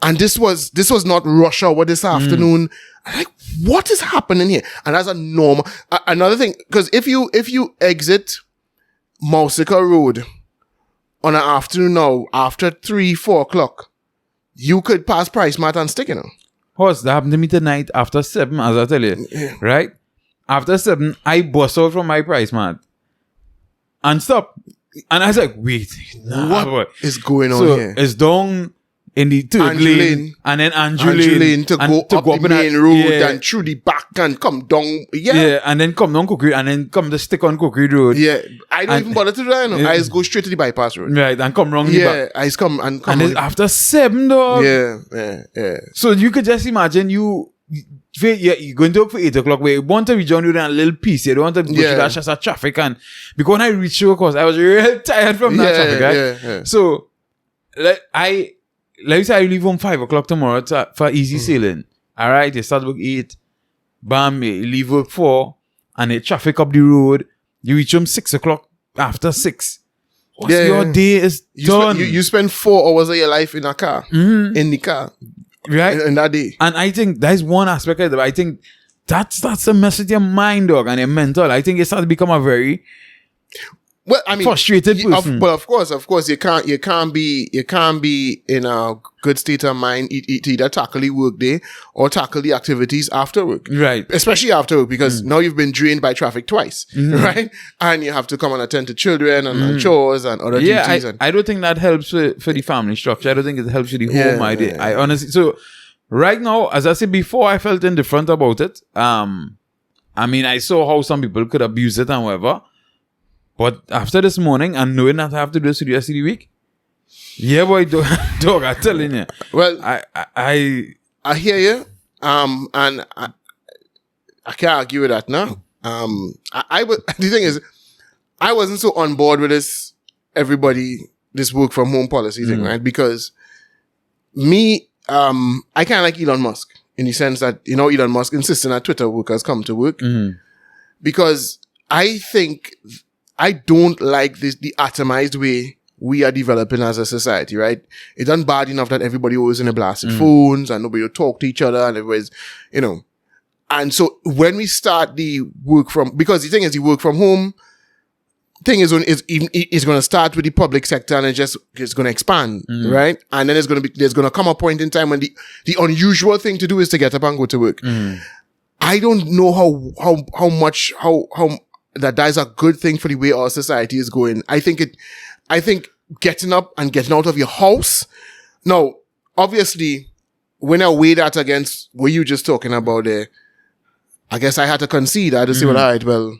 B: and this was not rush hour this afternoon. I'm like, what is happening here? And that's a normal. Another thing, because if you exit Mousica Road on an afternoon now, after 3-4 o'clock, you could pass Price Mart and stick,
A: That happened to me tonight after 7, as I tell you.
B: Yeah.
A: Right? After 7, I bust out from my Price Mart and stop. And I was like, wait.
B: What is going on here?
A: It's down in the third lane. And then Andrew Lane.
B: To go up the main road and through the back and come down. Yeah.
A: And then come down Cookery and then come to stick on Cookery Road.
B: Yeah. I don't even bother to do that. I just go straight to the bypass road.
A: Right. And come round the back.
B: I just come.
A: And it's after 7, dog.
B: Yeah.
A: So you could just imagine you're going to work for 8 o'clock where you want to rejoin you in a little piece. You don't want to go through that just a traffic. And because when I reached you, of course, I was real tired from that traffic, right?
B: Yeah.
A: So, like say I leave home 5 o'clock tomorrow for easy sailing. Alright, you start work 8. Bam, you leave work 4. And the traffic up the road. You reach home 6 o'clock after 6. your day is done.
B: You spend 4 hours of your life in a car, in the car,
A: right?
B: In that day.
A: And I think that's one aspect of it. I think that's a message your mind, dog, and your mental. I think it starts to become a very frustrated person.
B: But of course, you can't be in a good state of mind to either tackle the work day or tackle the activities after work.
A: Right.
B: Especially after work, because now you've been drained by traffic twice, right? And you have to come and attend to children and chores and other duties.
A: I don't think that helps for the family structure. I don't think it helps with the home idea. I honestly, so right now, as I said before, I felt indifferent about it. I mean, I saw how some people could abuse it and whatever. But after this morning and knowing that I have to do this for the rest of the week, yeah, boy, dog, I'm telling you.
B: Well,
A: I
B: hear you. And I can't argue with that now. The thing is, I wasn't so on board with this work from home policy thing, right? Because me, I kind of like Elon Musk in the sense that, Elon Musk insisting that Twitter workers come to work because I think I don't like the atomized way we are developing as a society, right? It's done bad enough that everybody always in a blast with phones and nobody will talk to each other and everybody's, And so when we start because the thing is, the work from home thing is going to start with the public sector and it's going to expand, right? And then there's going to come a point in time when the unusual thing to do is to get up and go to work. I don't know how much that is a good thing for the way our society is going. I think getting up and getting out of your house. Now, obviously, when I weigh that against what you just talking about there, I guess I had to concede. I had to say, well, all right, well,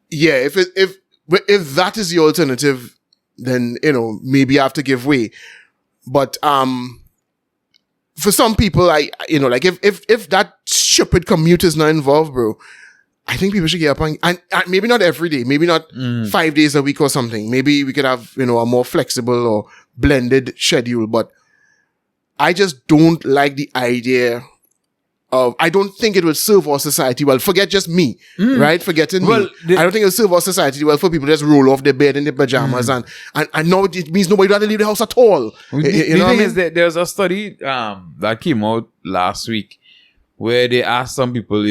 B: yeah, if that is the alternative, then, maybe I have to give way. But, for some people, if that stupid commute is not involved, bro, I think people should get up and maybe not every day, maybe not 5 days a week or something. Maybe we could have, a more flexible or blended schedule, but I just don't like the idea I don't think it would serve our society well. Forget just me, right? Forgetting me. I don't think it would serve our society well for people to just roll off their bed in their pajamas and now it means nobody would have to leave the house at all.
A: The thing is that there's a study that came out last week where they asked some people,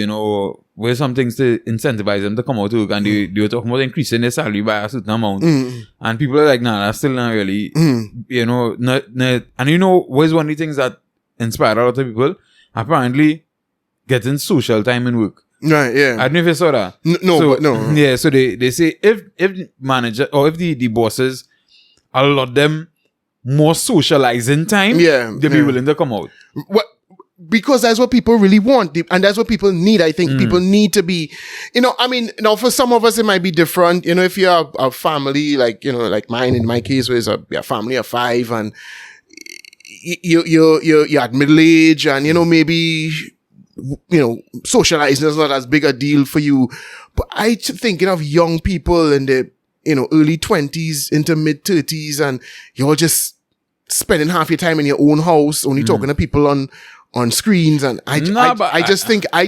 A: where some things to incentivize them to come out to work and they were talking about increasing their salary by a certain amount. And people are like, nah, that's still not really, not, and what's one of the things that inspired a lot of people? Apparently, getting social time in work.
B: Right, yeah.
A: I don't know if you saw that.
B: No.
A: Yeah, so they say if manager or if the bosses allot them more socializing time, they'll be willing to come out.
B: Well, because that's what people really want. And that's what people need. I think people need to be, now for some of us, it might be different. If you're a family, like mine, in my case, where it's a family of 5 and you're at middle age and, maybe, socializing is not as big a deal for you. But I thinking of young people in the, early 20s into mid 30s and you're just spending half your time in your own house, only talking to people on screens. And I just think I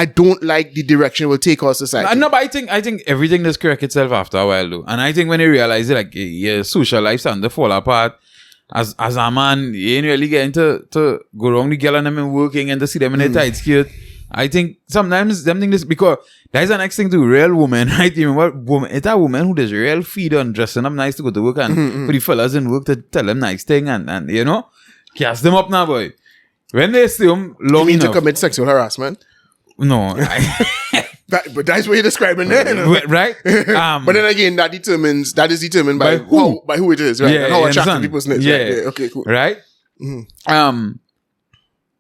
B: don't like the direction it will take our society.
A: No, but I think everything does correct itself after a while though. And I think when you realize it, like your social life starting to fall apart, as a man, you ain't really getting to go around the girl and them and working and to see them in a tight skirt. I think sometimes them think this because that's the next thing to real woman, right? You remember woman, it's a woman who does real feed on dressing up nice to go to work and for the fellas in work to tell them nice thing and cast them up now, boy. When they stay home long enough.
B: To commit sexual harassment?
A: No.
B: But that's what you're describing there.
A: Right?
B: But then again, that is determined by who it is, right?
A: Yeah,
B: and how attractive people's nature.
A: Yeah.
B: Right? Yeah. Okay, cool.
A: Right?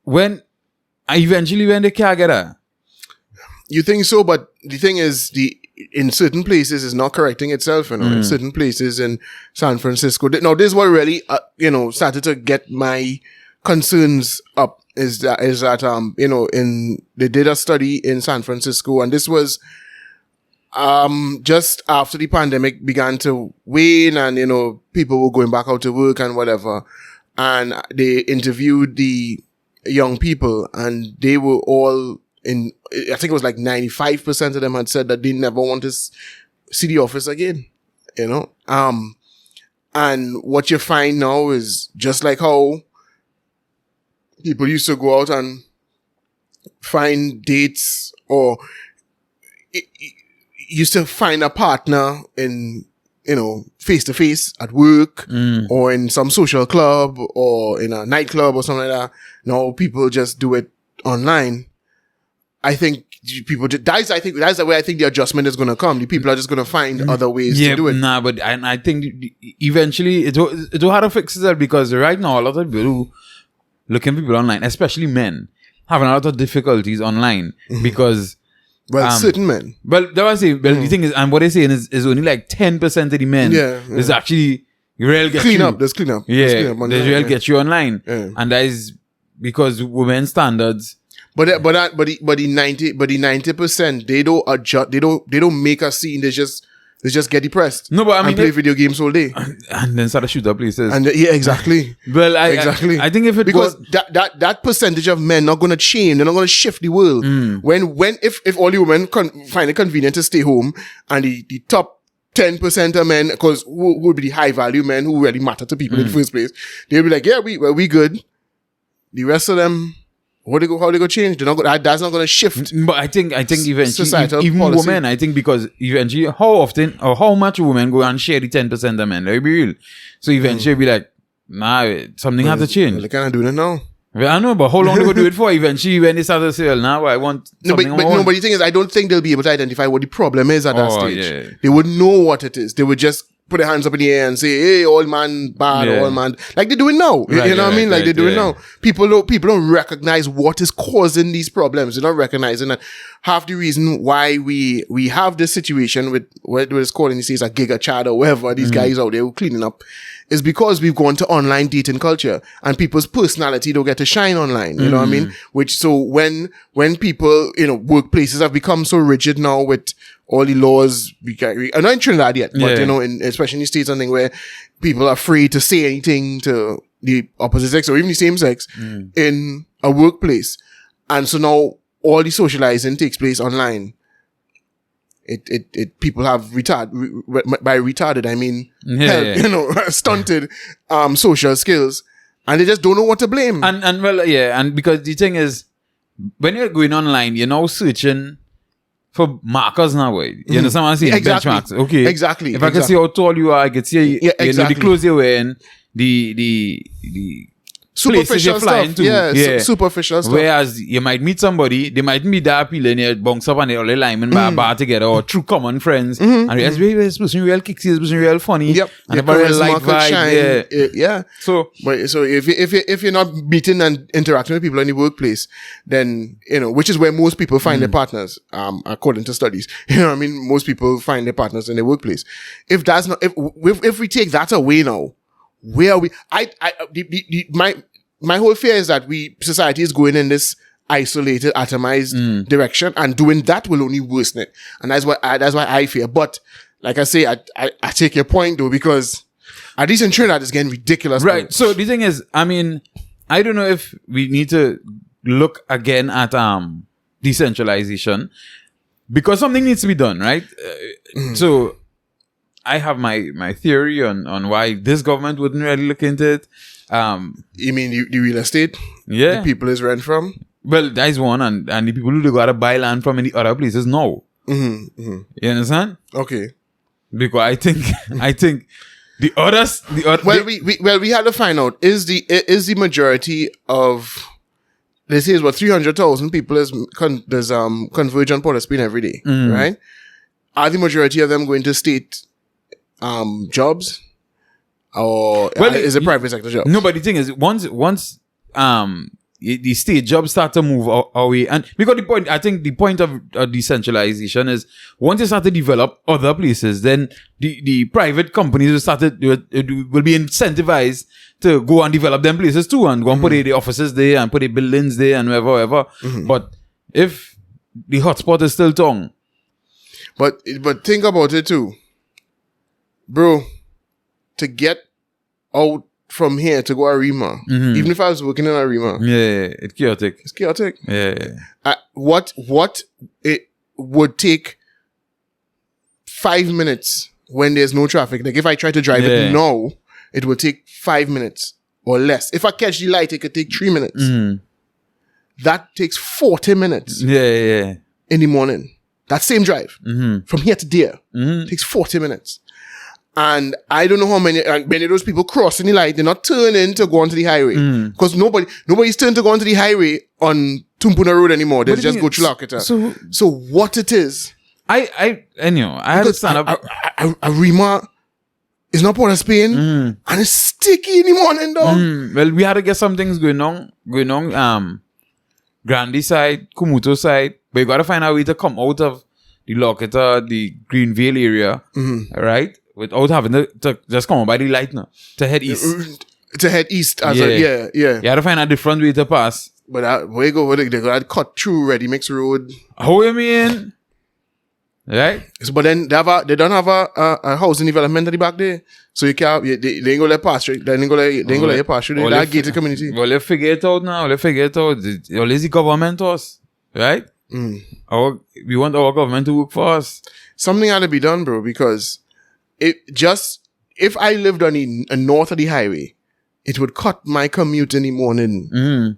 A: When they can't get her.
B: You think so, but the thing is, in certain places, it's not correcting itself, in certain places in San Francisco. Now, this is what really, started to get my concerns up is that they did a study in San Francisco, and this was just after the pandemic began to wane and people were going back out to work and whatever, and they interviewed the young people and they were all I think it was like 95% of them had said that they never want to see the office again. you know. And what you find now is just like how people used to go out and find dates, or used to find a partner in, you know, face to face at work, or in some social club, or in a nightclub or something like that. Now people just do it online. I think people that's the way I think the adjustment is going to come. The people are just going to find other ways to do it.
A: Nah, but I think eventually it will have to fix that, because right now a lot of people who looking people online, especially men, having a lot of difficulties online because
B: certain men.
A: Well, that was it. Well, the thing is, and what they're saying is only like 10% of the men is actually real get
B: clean
A: you.
B: up. There's clean up.
A: There's real get you online, and that is because women's standards.
B: But the 90%, they don't adjust. They don't make a scene. They just get depressed.
A: No, but I mean,
B: and play video games all day,
A: and then start to shoot up places.
B: And exactly.
A: Well, I think if it
B: because that percentage of men not going to change. They're not going to shift the world. If all the women find it convenient to stay home, and the top 10% of men, because who would be the high value men who really matter to people in the first place, they'll be like, yeah, we good. The rest of them, how they go change? That's not going to shift.
A: But I think eventually, even policy. Women, I think, because eventually, how often or how much women go and share the 10% of men? Let me be real. So eventually, be like, nah, something has to change.
B: They kind of doing it now.
A: Well, I know, but how long they go do it for? Eventually, when they start to say, well, now I want something.
B: But the thing is, I don't think they'll be able to identify what the problem is at that stage.
A: Yeah.
B: They would know what it is. They would just put their hands up in the air and say, hey, old man bad, old man. Like they do it now.
A: Right,
B: you know what I mean? Like they do it now. People don't recognize what is causing these problems. They're not recognizing that half the reason why we have this situation with what is called in the States a giga chad or whatever, these guys out there who cleaning up, is because we've gone to online dating culture, and people's personality don't get to shine online. You know what I mean? So when people, you know, workplaces have become so rigid now with all the laws, I'm not in Trinidad yet, but you know, especially in the States, something where people are afraid to say anything to the opposite sex or even the same sex in a workplace. And so now all the socializing takes place online. People have by retarded, I mean, you know, stunted, social skills, and they just don't know what to blame.
A: And because the thing is, when you're going online, you're now searching for markers now, way. You understand what I'm saying?
B: Exactly.
A: Benchmarks. Okay.
B: Exactly.
A: If I can see how tall you are, I can see you know, the clothes you're wearing, the
B: superficial
A: stuff.
B: Superficial stuff.
A: Whereas you might meet somebody, they might be that appealing, you bounce up and they're all linemen by a bar together, or through common friends, and it's this person real kicksy, this person real funny, and a real light vibe. So if you're not meeting and interacting with people in the workplace, then, you know, which is where most people find their partners, according to studies. You know what I mean? Most people find their partners in their workplace. If that's not, if we take that away now, where are we? My whole fear is that society is going in this isolated, atomized direction, and doing that will only worsen it. And that's why I fear. But like I say, I take your point though, because at least in Trinidad it's getting ridiculous. Right.
B: Now.
A: So the thing is, I mean, I don't know if we need to look again at decentralization, because something needs to be done, right? So I have my theory on why this government wouldn't really look into it.
B: You mean the real estate?
A: Yeah.
B: The people is rent from?
A: Well, that is one, and the people who gotta buy land from any other places, no. You understand?
B: Okay.
A: Because I think the others.
B: We had to find out, is the majority of, let's say, 300,000 people there's converge on Port of Spain every day, right? Are the majority of them going to state jobs, or is it private sector jobs?
A: No, but the thing is, once the state jobs start to move away, and because I think the point of decentralization is, once you start to develop other places, then the private companies will be incentivized to go and develop them places too, and go and put the offices there and put the buildings there and wherever. But if the hotspot is still tongue.
B: But think about it too. Bro, to get out from here to go Arima, even if I was working in Arima,
A: it's chaotic.
B: It's chaotic.
A: What
B: it would take 5 minutes when there's no traffic. Like if I try to drive it now, it will take 5 minutes or less. If I catch the light, it could take 3 minutes. That takes 40 minutes. In the morning. That same drive from here to there takes 40 minutes. And I don't know how many of those people crossing the light, they're not turning to go onto the highway. Because nobody's turning to go onto the highway on Tumpuna Road anymore. They just go through Lakita. So what it is.
A: I had to stand up.
B: A Rima is not part of Spain and it's sticky in the morning, dog.
A: Well, we had to get some things going on. Grandi side, Kumuto side. But you got to find a way to come out of the Lakita, the Greenvale area, right? Without having to just come by the light now. To head east.
B: To head east. You
A: had to find a different way to pass.
B: But where you go, they got to cut through Ready Mix Road.
A: How you mean? Right?
B: So, but then they don't have a housing development at the back there. So you can't, they ain't gonna let pass through. They ain't gonna let pass through that gated community.
A: Well, let's figure it out now. Let's figure it out. All is the government to us. Right? We want our government to work for us.
B: Something had to be done, bro, because if I lived on the north of the highway, it would cut my commute in the morning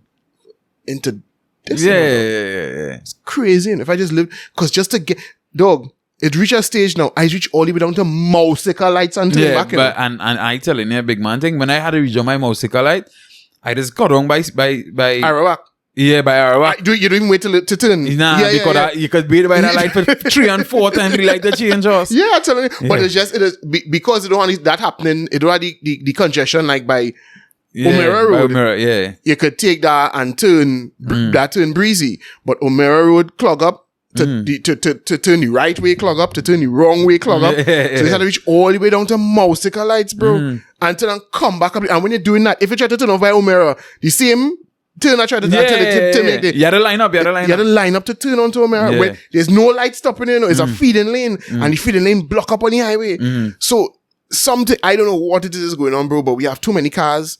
B: into this.
A: Yeah.
B: It's crazy. And if I just lived, because just to get, dog, it reached a stage now. I reach all the way down to Mausica lights and turn back.
A: But, and I telling you a big man thing, when I had to reach on my Mausica light, I just got wrong by
B: Arawak.
A: Yeah, by Arawak.
B: You don't even wait to turn.
A: Nah, because you could beat by that light for 3 and 4 times the light to change us.
B: Yeah, I'm telling you. But it is because it don't want that happening, it don't have the congestion like by O'Meara Road. You could take that and turn breezy. But O'Meara Road clog up to turn the right way clog up, to turn the wrong way clog up. So you have to reach all the way down to Mausica lights, bro. And then come back up. And when you're doing that, if you try to turn off by O'Meara, the same turn I try to make it.
A: You had to line up. You had to
B: line up to turn onto O'Meara. Where there's no light stopping in. It's a feeding lane. And the feeding lane block up on the highway. So something, I don't know what it is going on, bro, but we have too many cars.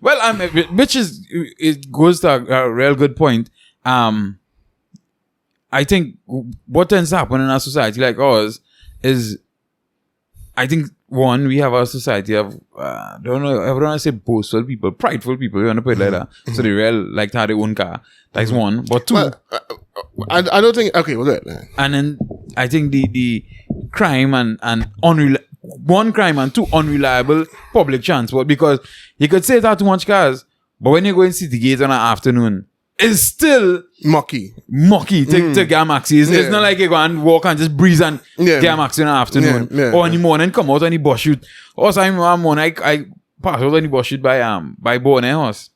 A: Well, which is, it goes to a real good point. I think what tends to happen in a society like ours is, I think, one, we have a society of, I don't want to say boastful people, prideful people, you want to put it like that. So they really like to have their own car. That's one. But two,
B: well, I don't think, okay, we're good.
A: And then I think the crime and one crime and two, unreliable public transport, because you could say it had too much cars, but when you go in City Gate on an afternoon, it's still
B: mucky
A: to get a maxi. It's not like you go and walk and just breeze and get a maxi in the afternoon. Or in the morning, come out on the bus shoot. Also, in the morning, I pass out on the bus shoot by Bonnet House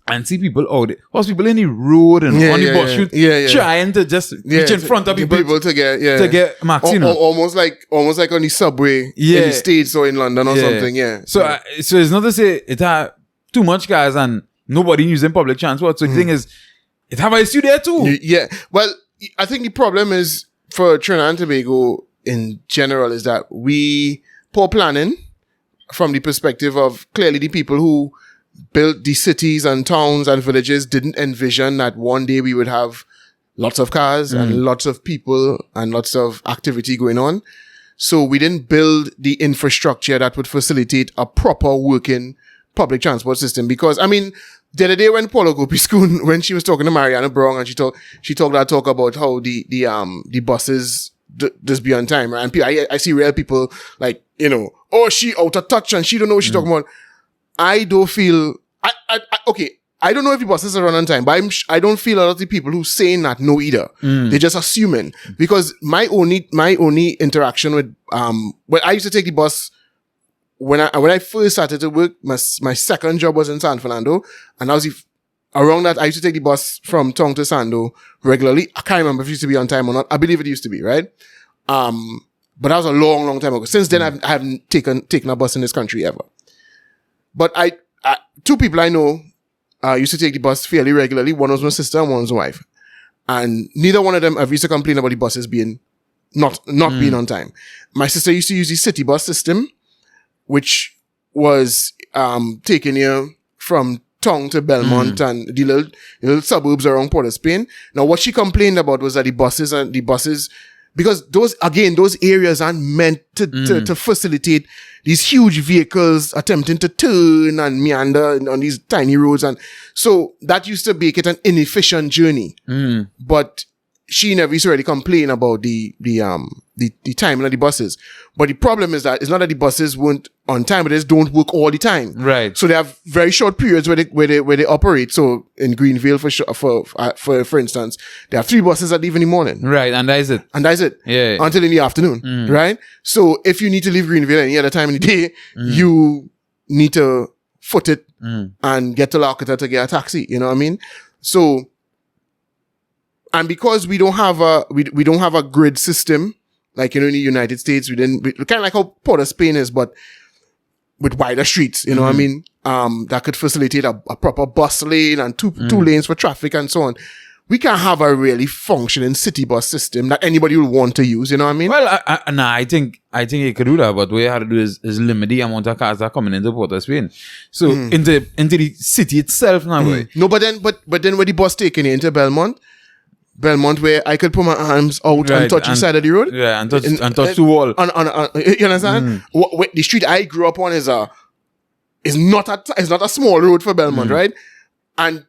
A: and see people out there. People in the road and on the bus shoot trying to just reach in front of people
B: to get
A: maxi.
B: Almost like on the subway in the States or in London or something.
A: So it's not to say it had too much cars and nobody using public transport. So the thing is, it have an issue there too.
B: Yeah. Well, I think the problem is for Trinidad and Tobago in general is that we poor planning from the perspective of clearly the people who built the cities and towns and villages didn't envision that one day we would have lots of cars and lots of people and lots of activity going on. So we didn't build the infrastructure that would facilitate a proper working public transport system. Because, I mean, the other day when Paula Gopi-Schoon, when she was talking to Mariana Brown and she talked about how the buses just be on time, right? And I see real people like, she out of touch and she don't know what she's talking about. I don't feel, I don't know if the buses are run on time, but I don't feel a lot of the people who saying that know either. They're just assuming. Because my only interaction with, when I used to take the bus, when I first started to work, my second job was in San Fernando, and around that, I used to take the bus from Tong to Sando regularly. I can't remember if it used to be on time or not. I believe it used to be, right? But that was a long, long time ago. Since then, I haven't taken a bus in this country ever. But two people I know, used to take the bus fairly regularly. One was my sister and one was my wife. And neither one of them ever used to complain about the buses being not being on time. My sister used to use the city bus system, which was taking you from Tong to Belmont and the little suburbs around Port of Spain. Now, what she complained about was that the buses because those areas aren't meant to facilitate these huge vehicles attempting to turn and meander on these tiny roads. And so that used to make it an inefficient journey. But she never used to really complain about the timing of the buses. But the problem is that it's not that the buses weren't on time, but they just don't work all the time.
A: Right.
B: So they have very short periods where they operate. So in Greenville, for instance, they have 3 buses that leave in the morning.
A: Right, and that is it.
B: Yeah. Until in the afternoon. Right? So if you need to leave Greenville any other time in the day, you need to foot it and get to Larkota to get a taxi. You know what I mean? So, and because we don't have a grid system, like, in the United States, we kind of like how Port of Spain is, but with wider streets, you know what I mean? That could facilitate a proper bus lane and two lanes for traffic and so on. We can't have a really functioning city bus system that anybody will want to use, you know what I mean?
A: Well, I think you could do that, but what you have to do is limit the amount of cars that are coming into Port of Spain. So, into the city itself now, boy.
B: No, but then when the bus taking you into Belmont, where I could put my arms out and touch the side of the road.
A: Yeah, and touch the wall.
B: You understand? The street I grew up on is not a small road for Belmont, right? And,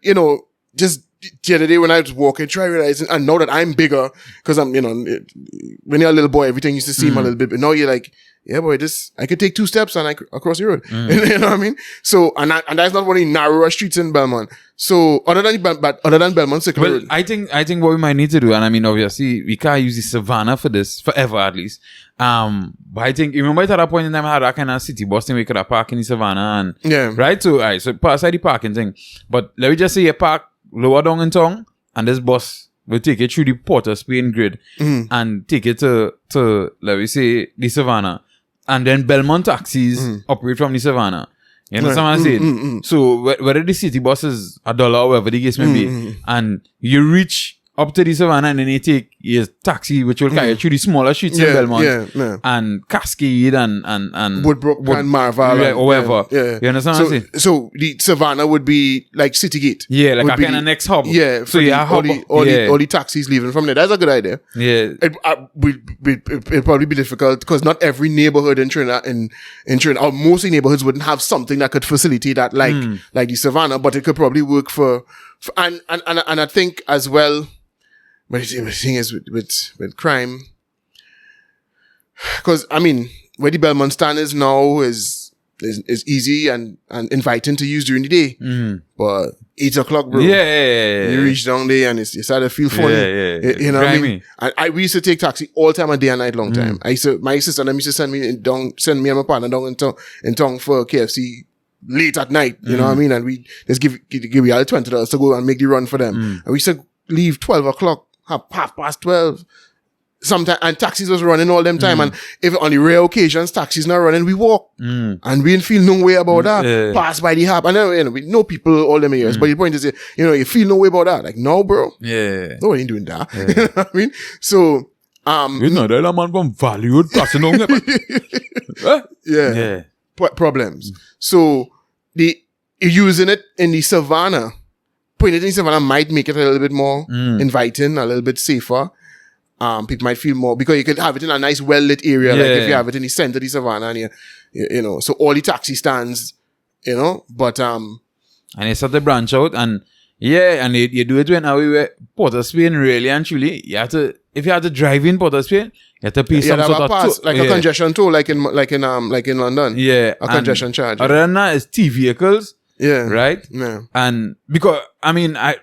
B: just the other day when I was walking, try realizing, and now that I'm bigger, because I'm, when you're a little boy, everything used to seem a little bit, but now you're like, yeah, boy, I could take 2 steps and I across the road. You know what I mean? So, and that's not one of the narrower streets in Belmont. So, other than Belmont Circular Road.
A: I think what we might need to do, and I mean, obviously, we can't use the Savannah for this forever, at least. But I think, remember at that point in time, I had that kind of city bus thing, we could have park in the Savannah and, right? So, so pass the parking thing. But let me just say you park lower down in town, and this bus will take it through the Port of Spain grid and take it to, let me say, the Savannah. And then Belmont taxis operate from the Savannah. You understand what I'm saying? So whether the city bus is $1 or whatever the case may be, and you reach up to the Savannah and then you take your taxi, which will carry you through the smaller streets in Belmont and Cascade and
B: Woodbrook and Marval
A: or whatever. You understand what I'm saying?
B: So the Savannah would be like Citygate.
A: Yeah, like a kind of next hub.
B: Yeah.
A: So
B: all the taxis leaving from there. That's a good idea.
A: Yeah.
B: It'd probably be difficult because not every neighborhood in Trinidad, or most neighborhoods wouldn't have something that could facilitate that like the Savannah, but it could probably work for and I think as well. But the thing is with crime, because I mean, where the Belmont stand is now is easy and inviting to use during the day. But 8 o'clock, bro.
A: Yeah.
B: You reach down there and you start to feel funny. You know what I mean? We used to take taxi all time of day and night, long time. My sister and them used to send me and my partner down in town for KFC late at night. You know what I mean? And we just give you all $20 to go and make the run for them. And we used to leave 12 o'clock. Half past 12. Sometimes, and taxis was running all them time. And if on the rare occasions taxis not running, we walk. And we didn't feel no way about that. Pass by the hub. And then, we know people all them years. But the point is, you feel no way about that. Like, no, bro.
A: Yeah.
B: No, I ain't doing that. You know what I mean? So,
A: you know, that man from value passing on
B: Yeah. Problems. So, using it in the Savannah, putting it in Savannah might make it a little bit more inviting, a little bit safer. People might feel more, because you could have it in a nice, well-lit area, like if you have it in the center of the Savannah, and you so all the taxi stands, but
A: and you start to branch out, and you do it when we were Port of Spain, really and truly. If you have to drive in Port of Spain, you have to pay some sort of
B: pass, like a congestion toll, like in London.
A: Yeah,
B: a congestion charge.
A: Other than that, it's T vehicles.
B: Yeah.
A: Right?
B: Yeah.
A: And because, I mean, I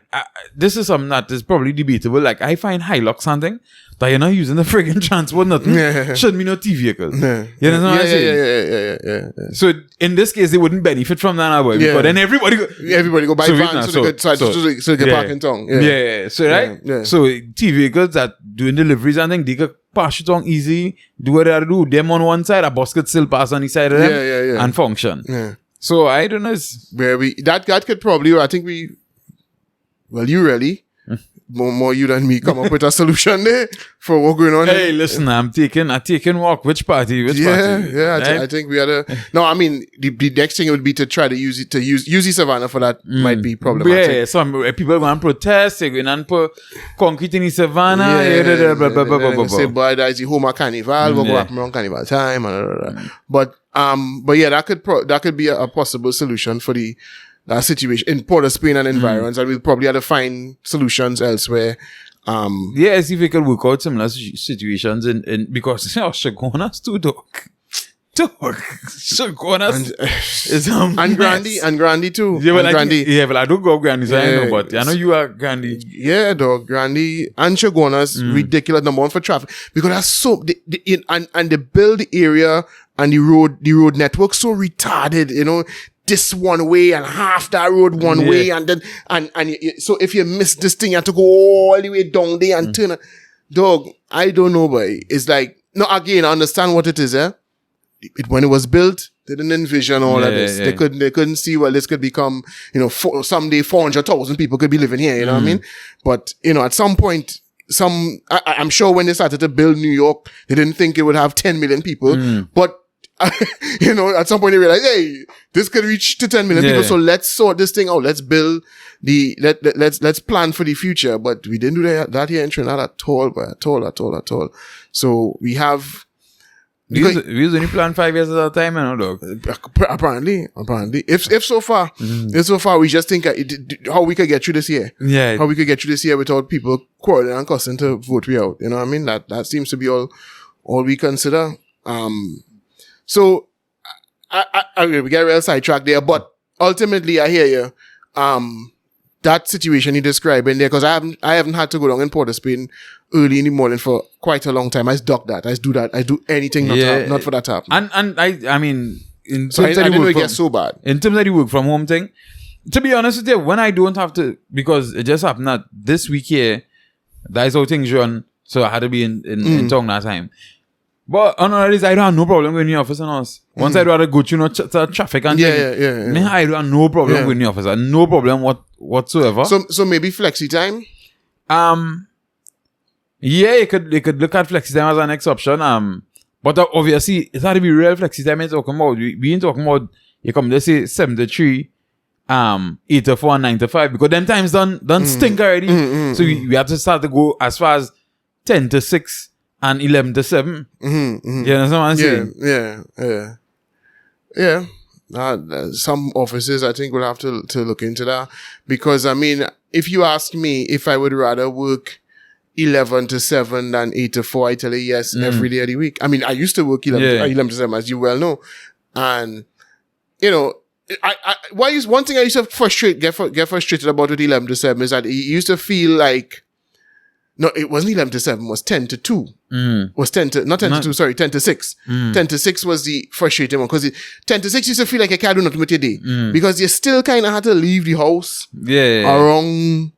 A: this is something that is probably debatable. Like, I find Hilux something that you're not using the friggin' transport, nothing. Should be no T vehicle.
B: Yeah.
A: You know what I'm saying?
B: Yeah.
A: So, in this case, they wouldn't benefit from that, boy. Because then everybody go
B: buy vans so they get park in town.
A: Yeah. So, right?
B: Yeah.
A: So, T vehicles that doing deliveries and things, they could pass it on easy, do what they have to do. Them on one side, a bus could still pass on the side of them and function.
B: Yeah.
A: So I don't know.
B: Where that could probably, I think you really, more you than me come up with a solution there for what's going on.
A: Hey, listen, I'm taking walk. Which party?
B: Yeah. I think we had a. No, I mean the next thing would be to try to use the Savannah for that might be problematic.
A: Yeah, some people going to protest. They're going to put concrete in the Savannah.
B: Say, boy, that is the home of Carnival. We'll go up around Carnival time. But yeah, that could be a possible solution for the situation in Port of Spain and environs, and we'll probably have to find solutions elsewhere.
A: Yeah, see if we could work out similar situations in because Shagona's too dark. Shagona's is
B: and Grandy too.
A: Yeah, well,
B: Grandy.
A: I don't go Grandy, so I know, but I know you are Grandy.
B: Yeah, dog, Grandy and Shagona's ridiculous number one for traffic because that's so and they build the area and the road network so retarded, you know. This one way and half that road one way, and then so if you miss this thing, you have to go all the way down there and turn. Dog, I don't know, boy. It's like no. Again, I understand what it is. When it was built, they didn't envision all of this. Yeah. They couldn't see this could become. You know, someday 400,000 people could be living here. You know what I mean? But you know, at some point. I'm sure when they started to build New York, they didn't think it would have 10 million people, but you know, at some point they realized, hey, this could reach to 10 million people. So let's sort this thing out. Let's build let's plan for the future. But we didn't do that here in Trinidad at all, at all. So we have.
A: We only plan 5 years at a time, you know, dog.
B: Apparently. If so far we just think how we could get through this year.
A: Yeah.
B: How we could get through this year without people quarreling and cussing to vote we out. You know what I mean? That seems to be all we consider. So we get real sidetracked there, but ultimately I hear you. That situation you described in there, because I haven't had to go down in Port of Spain early in the morning for quite a long time. I duck that. I do that. I do anything not for that to happen.
A: And I mean, in terms
B: I
A: of
B: didn't know it gets so bad.
A: In terms of the work from home thing, to be honest with you, when I don't have to, because it just happened that this week here, that is how things run. So I had to be in town that time. But on all this, I don't have no problem going in the office and us. Once I do have to go through traffic and things, I don't have no problem going in the office. No problem whatsoever.
B: So maybe flexi time?
A: Yeah, you could look at flexi time as an next option. But obviously, it's had to be real flexi time. We're talking about. We ain't talking about, you come, let's say 7 to 3, 8 to 4, and 9 to 5. Because them times done stink already. So we have to start to go as far as 10 to 6. And 11 to 7. You understand what I'm saying?
B: Yeah. Some offices, I think, will have to look into that. Because, I mean, if you ask me if I would rather work 11 to 7 than 8 to 4, I tell you yes, every day of the week. I mean, I used to work 11 to 7, as you well know. And, you know, one thing I used to get frustrated about with 11 to 7 is that it used to feel like, no, it wasn't 11 to 7, it was 10 to 2. Was 10 to, not 10 to 2, sorry, 10 to 6. 10 to 6 was the frustrating one, because 10 to 6 used to feel like you can't do nothing with your day. Because you still kind of had to leave the house around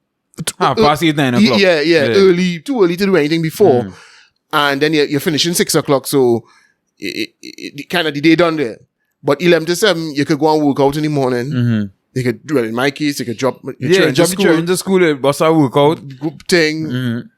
A: past 8, 9 o'clock.
B: Early, too early to do anything before. And then you're finishing 6 o'clock, so it kind of the day done there. But 11 to 7, you could go and work out in the morning. You could, well, in my case, you could drop your children
A: to school, bust a workout.
B: Thing,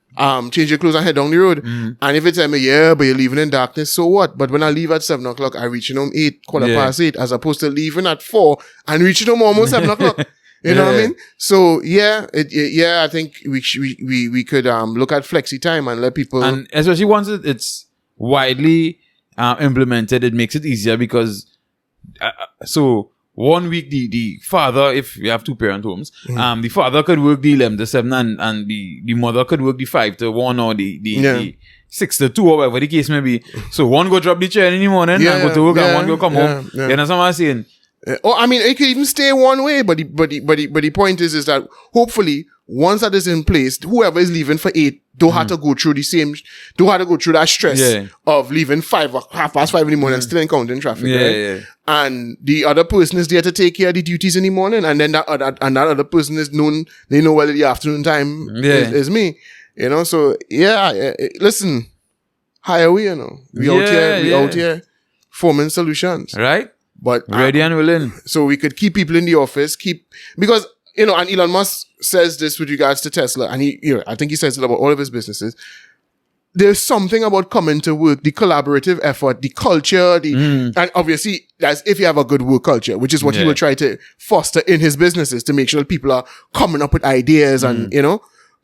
B: change your clothes and head down the road. And if it's but you're leaving in darkness, so what? But when I leave at 7 o'clock, I reach home 8:15, as opposed to leaving at 4 and reaching home almost 7 o'clock. You know what I mean? So I think we could look at flexi time and let people,
A: and especially once it's widely implemented, it makes it easier because so 1 week the father, if we have 2-parent homes, the father could work the 11 to 7 and the mother could work the 5 to 1 or the 6 to 2 or whatever the case may be. So one go drop the chair in the morning and go to work and one go come home. You understand what I'm saying?
B: Or I mean, it could even stay one way, but the point is that hopefully once that is in place, whoever is leaving for 8 don't have to go through that stress of leaving 5:30 in the morning and still encountering traffic, right? And the other person is there to take care of the duties in the morning, and then that other person is known, they know whether the afternoon time is me, you know. So listen, hire we, you know, we out here forming solutions,
A: right?
B: But
A: ready and willing,
B: so we could keep people in the office, because and Elon Musk says this with regards to Tesla, and I think he says it about all of his businesses. There's something about coming to work, the collaborative effort, the culture, and obviously that's if you have a good work culture, which is what he will try to foster in his businesses to make sure that people are coming up with ideas and,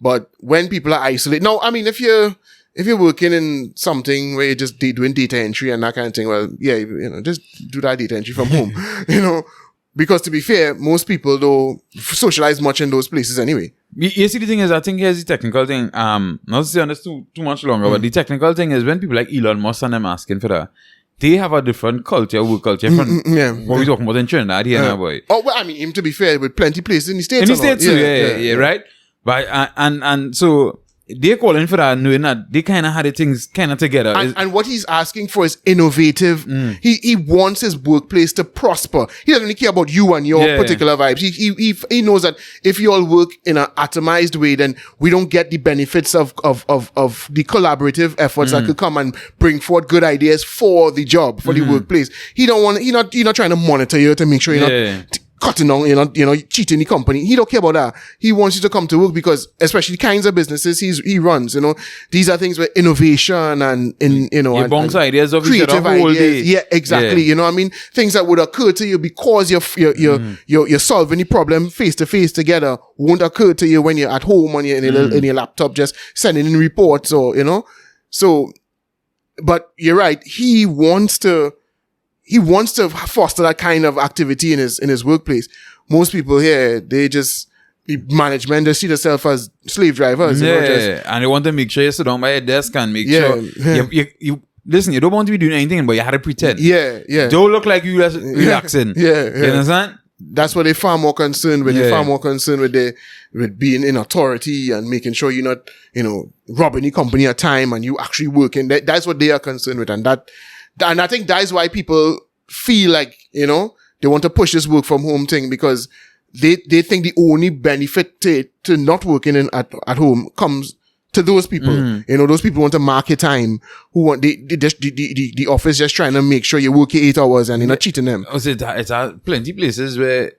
B: but when people are isolated. Now, I mean, if you're working in something where you're just doing data entry and that kind of thing, well, yeah, just do that data entry from home, because to be fair, most people don't socialize much in those places anyway.
A: You see, the thing is, I think here's the technical thing. Not to say on this too much longer, but the technical thing is when people like Elon Musk and them asking for that, they have a different culture, work culture from what we're talking about in Trinidad here now, boy.
B: Oh, well, I mean, to be fair, with plenty of places in the States.
A: In the States too, yeah, right? But, and so, they're calling for that, knowing that they kind of had the things kind of together.
B: And what he's asking for is innovative. He wants his workplace to prosper. He doesn't really care about you and your particular vibes. He knows that if you all work in an atomized way, then we don't get the benefits of the collaborative efforts that could come and bring forth good ideas for the job, for the workplace. He don't want, you're not trying to monitor you to make sure you're not cutting on, cheating the company. He don't care about that. He wants you to come to work because, especially the kinds of businesses he runs, these are things where innovation and
A: bounce ideas of
B: creative ideas. Yeah, exactly.
A: Yeah.
B: I mean, things that would occur to you because you're solving the problem face to face together won't occur to you when you're at home on in your laptop just sending in reports or, So, but you're right. He wants to foster that kind of activity in his workplace. Most people here, the management, they see themselves as slave drivers.
A: And they want to make sure you sit down by your desk and make sure you listen, you don't want to be doing anything, but you had to pretend.
B: Yeah.
A: Don't look like you just relaxing. You understand?
B: That's what they're far more concerned with. They're far more concerned with being in authority and making sure you're not, robbing the company at time and you actually working. That's what they are concerned with. And I think that's why people feel like, they want to push this work from home thing because they think the only benefit to not working at home comes to those people. Those people want to mark your time who want the office just trying to make sure you work your 8 hours and you're not cheating them.
A: It's plenty places where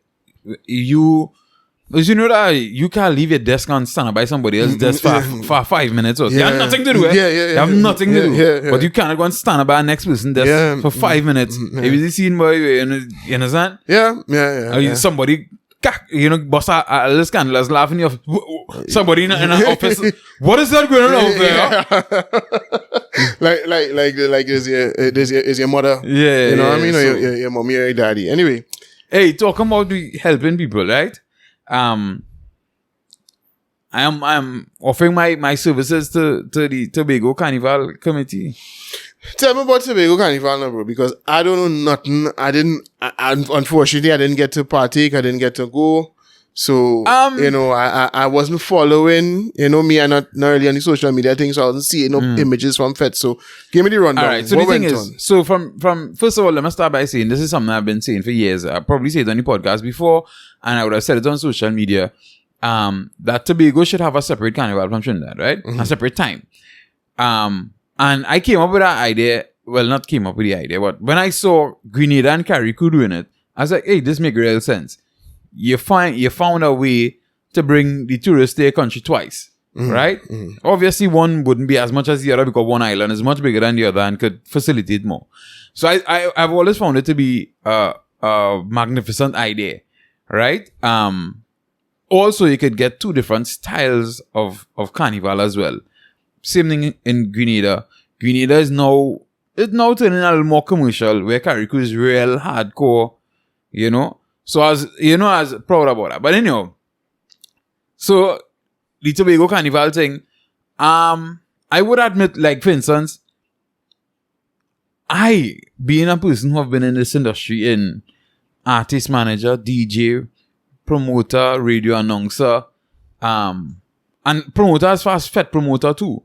A: because that you can't leave your desk and stand up by somebody else's desk for 5 minutes. You have nothing to do. You have nothing to do. But you can't go and stand up by the next person's desk for 5 minutes. If you see boy, you understand? Somebody, boss a little scandalous laughing off. Somebody in an office. What is that going on over there?
B: like is your mother? What I mean? Or your mommy or your daddy. Anyway.
A: Hey, talking about helping people, right? I am offering my services to the Tobago Carnival committee.
B: Tell me about Tobago Carnival now, bro, because I don't know nothing. Unfortunately, I didn't get to partake. I didn't get to go. So, I wasn't following, me, I'm not really on the social media thing, so I wasn't seeing no images from FET. So, give me the rundown.
A: All right, so the thing is, so from first of all, let me start by saying, this is something I've been saying for years. I probably said it on the podcast before, and I would have said it on social media, that Tobago should have a separate carnival from Trinidad, right? A separate time. And I came up with that idea, well, not came up with the idea, but when I saw Grenada and Carriacou doing it, I was like, hey, this makes real sense. You found a way to bring the tourists to your country twice, right? Obviously, one wouldn't be as much as the other because one island is much bigger than the other and could facilitate more. So I've always found it to be a magnificent idea, right? Also, you could get two different styles of carnival as well. Same thing in Grenada. Grenada is now turning a little more commercial, where Carriacou is real hardcore, So I was proud about that. But anyhow, so the Tobago Carnival thing, I would admit, like, for instance, I, being a person who have been in this industry in artist manager, DJ, promoter, radio announcer, and promoter as far as FET promoter too,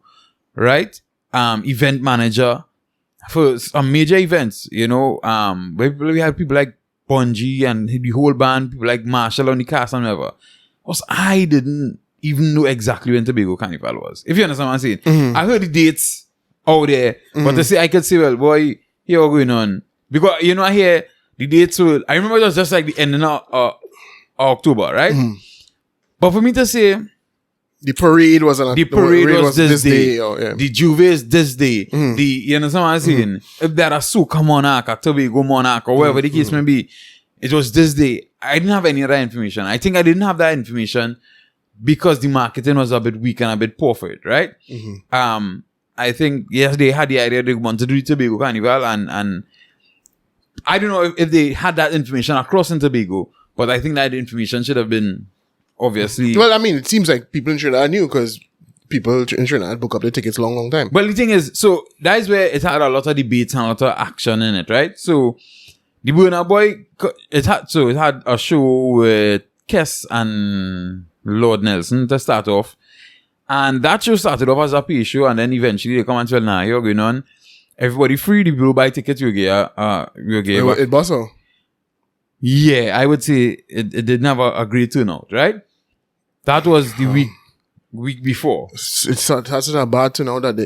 A: right? Event manager for some major events, where we have people like Bungie and the whole band, people like Marshall on the cast and whatever. Also, I didn't even know exactly when Tobago Carnival was. If you understand what I'm saying. I heard the dates out there, but to say I could say, well, boy, here what's going on. Because, I hear the dates I remember it was just like the ending of October, right? But for me to say,
B: the parade was
A: this day. The Juve is this day.
B: Mm.
A: You understand what I'm saying? If there are Soca Monarch or Tobago Monarch or whatever the case may be, it was this day. I didn't have any of that information. I think I didn't have that information because the marketing was a bit weak and a bit poor for it, right?
B: Mm-hmm.
A: I think, yes, they had the idea they wanted to do Tobago Carnival and I don't know if they had that information across in Tobago, but I think that information should have been obviously.
B: Well, I mean, it seems like people in Trinidad knew because people in Trinidad book up their tickets long time.
A: Well, the thing is, so that is where it had a lot of debates and a lot of action in it, right? So the Burna Boy, it had a show with Kes and Lord Nelson to start off. And that show started off as a pay show, and then eventually they come and tell, nah, you're going on. Everybody free, the people buy tickets, you get.
B: It was so.
A: Yeah, I would say it didn't have a great turnout, right? That was the week before.
B: It's such a bad turnout that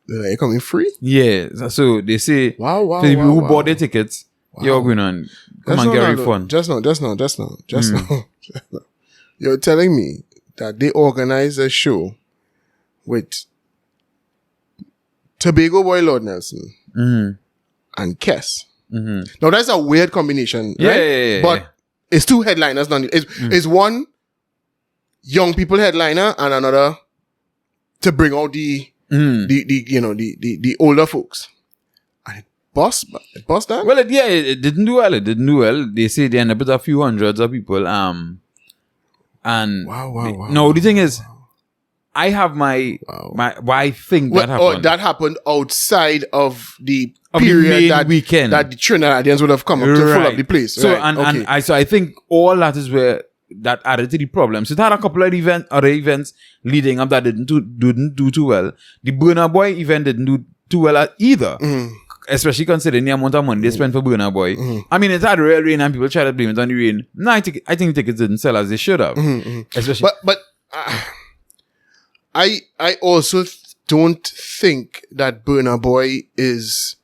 B: they're coming free.
A: Yeah, so they say,
B: wow,
A: for the people who bought their tickets, you're going on. Come and get refund.
B: Just now. You're telling me that they organized a show with Tobago Boy Lord Nelson and Kes.
A: Mm-hmm.
B: Now that's a weird combination, right?
A: Yeah.
B: But it's two headliners. It's one young people headliner and another to bring out the older folks. And it bust that.
A: Well, it didn't do well. They say they ended up with a few hundreds of people. And
B: wow.
A: No, the thing is, I have my why I think that happened.
B: That happened outside of the period
A: that weekend
B: that the Trinidadians would have come up to fill up the place.
A: So
B: right.
A: I think all that is where that added to the problem. So it had a couple of other events leading up that didn't do too well. The Burna Boy event didn't do too well either.
B: Mm-hmm.
A: Especially considering the amount of money they spent for Burna Boy.
B: Mm-hmm.
A: I mean, it had real rain and people tried to blame it on the rain. No, I think tickets didn't sell as they should have.
B: Mm-hmm.
A: Especially,
B: but I also don't think that Burna Boy is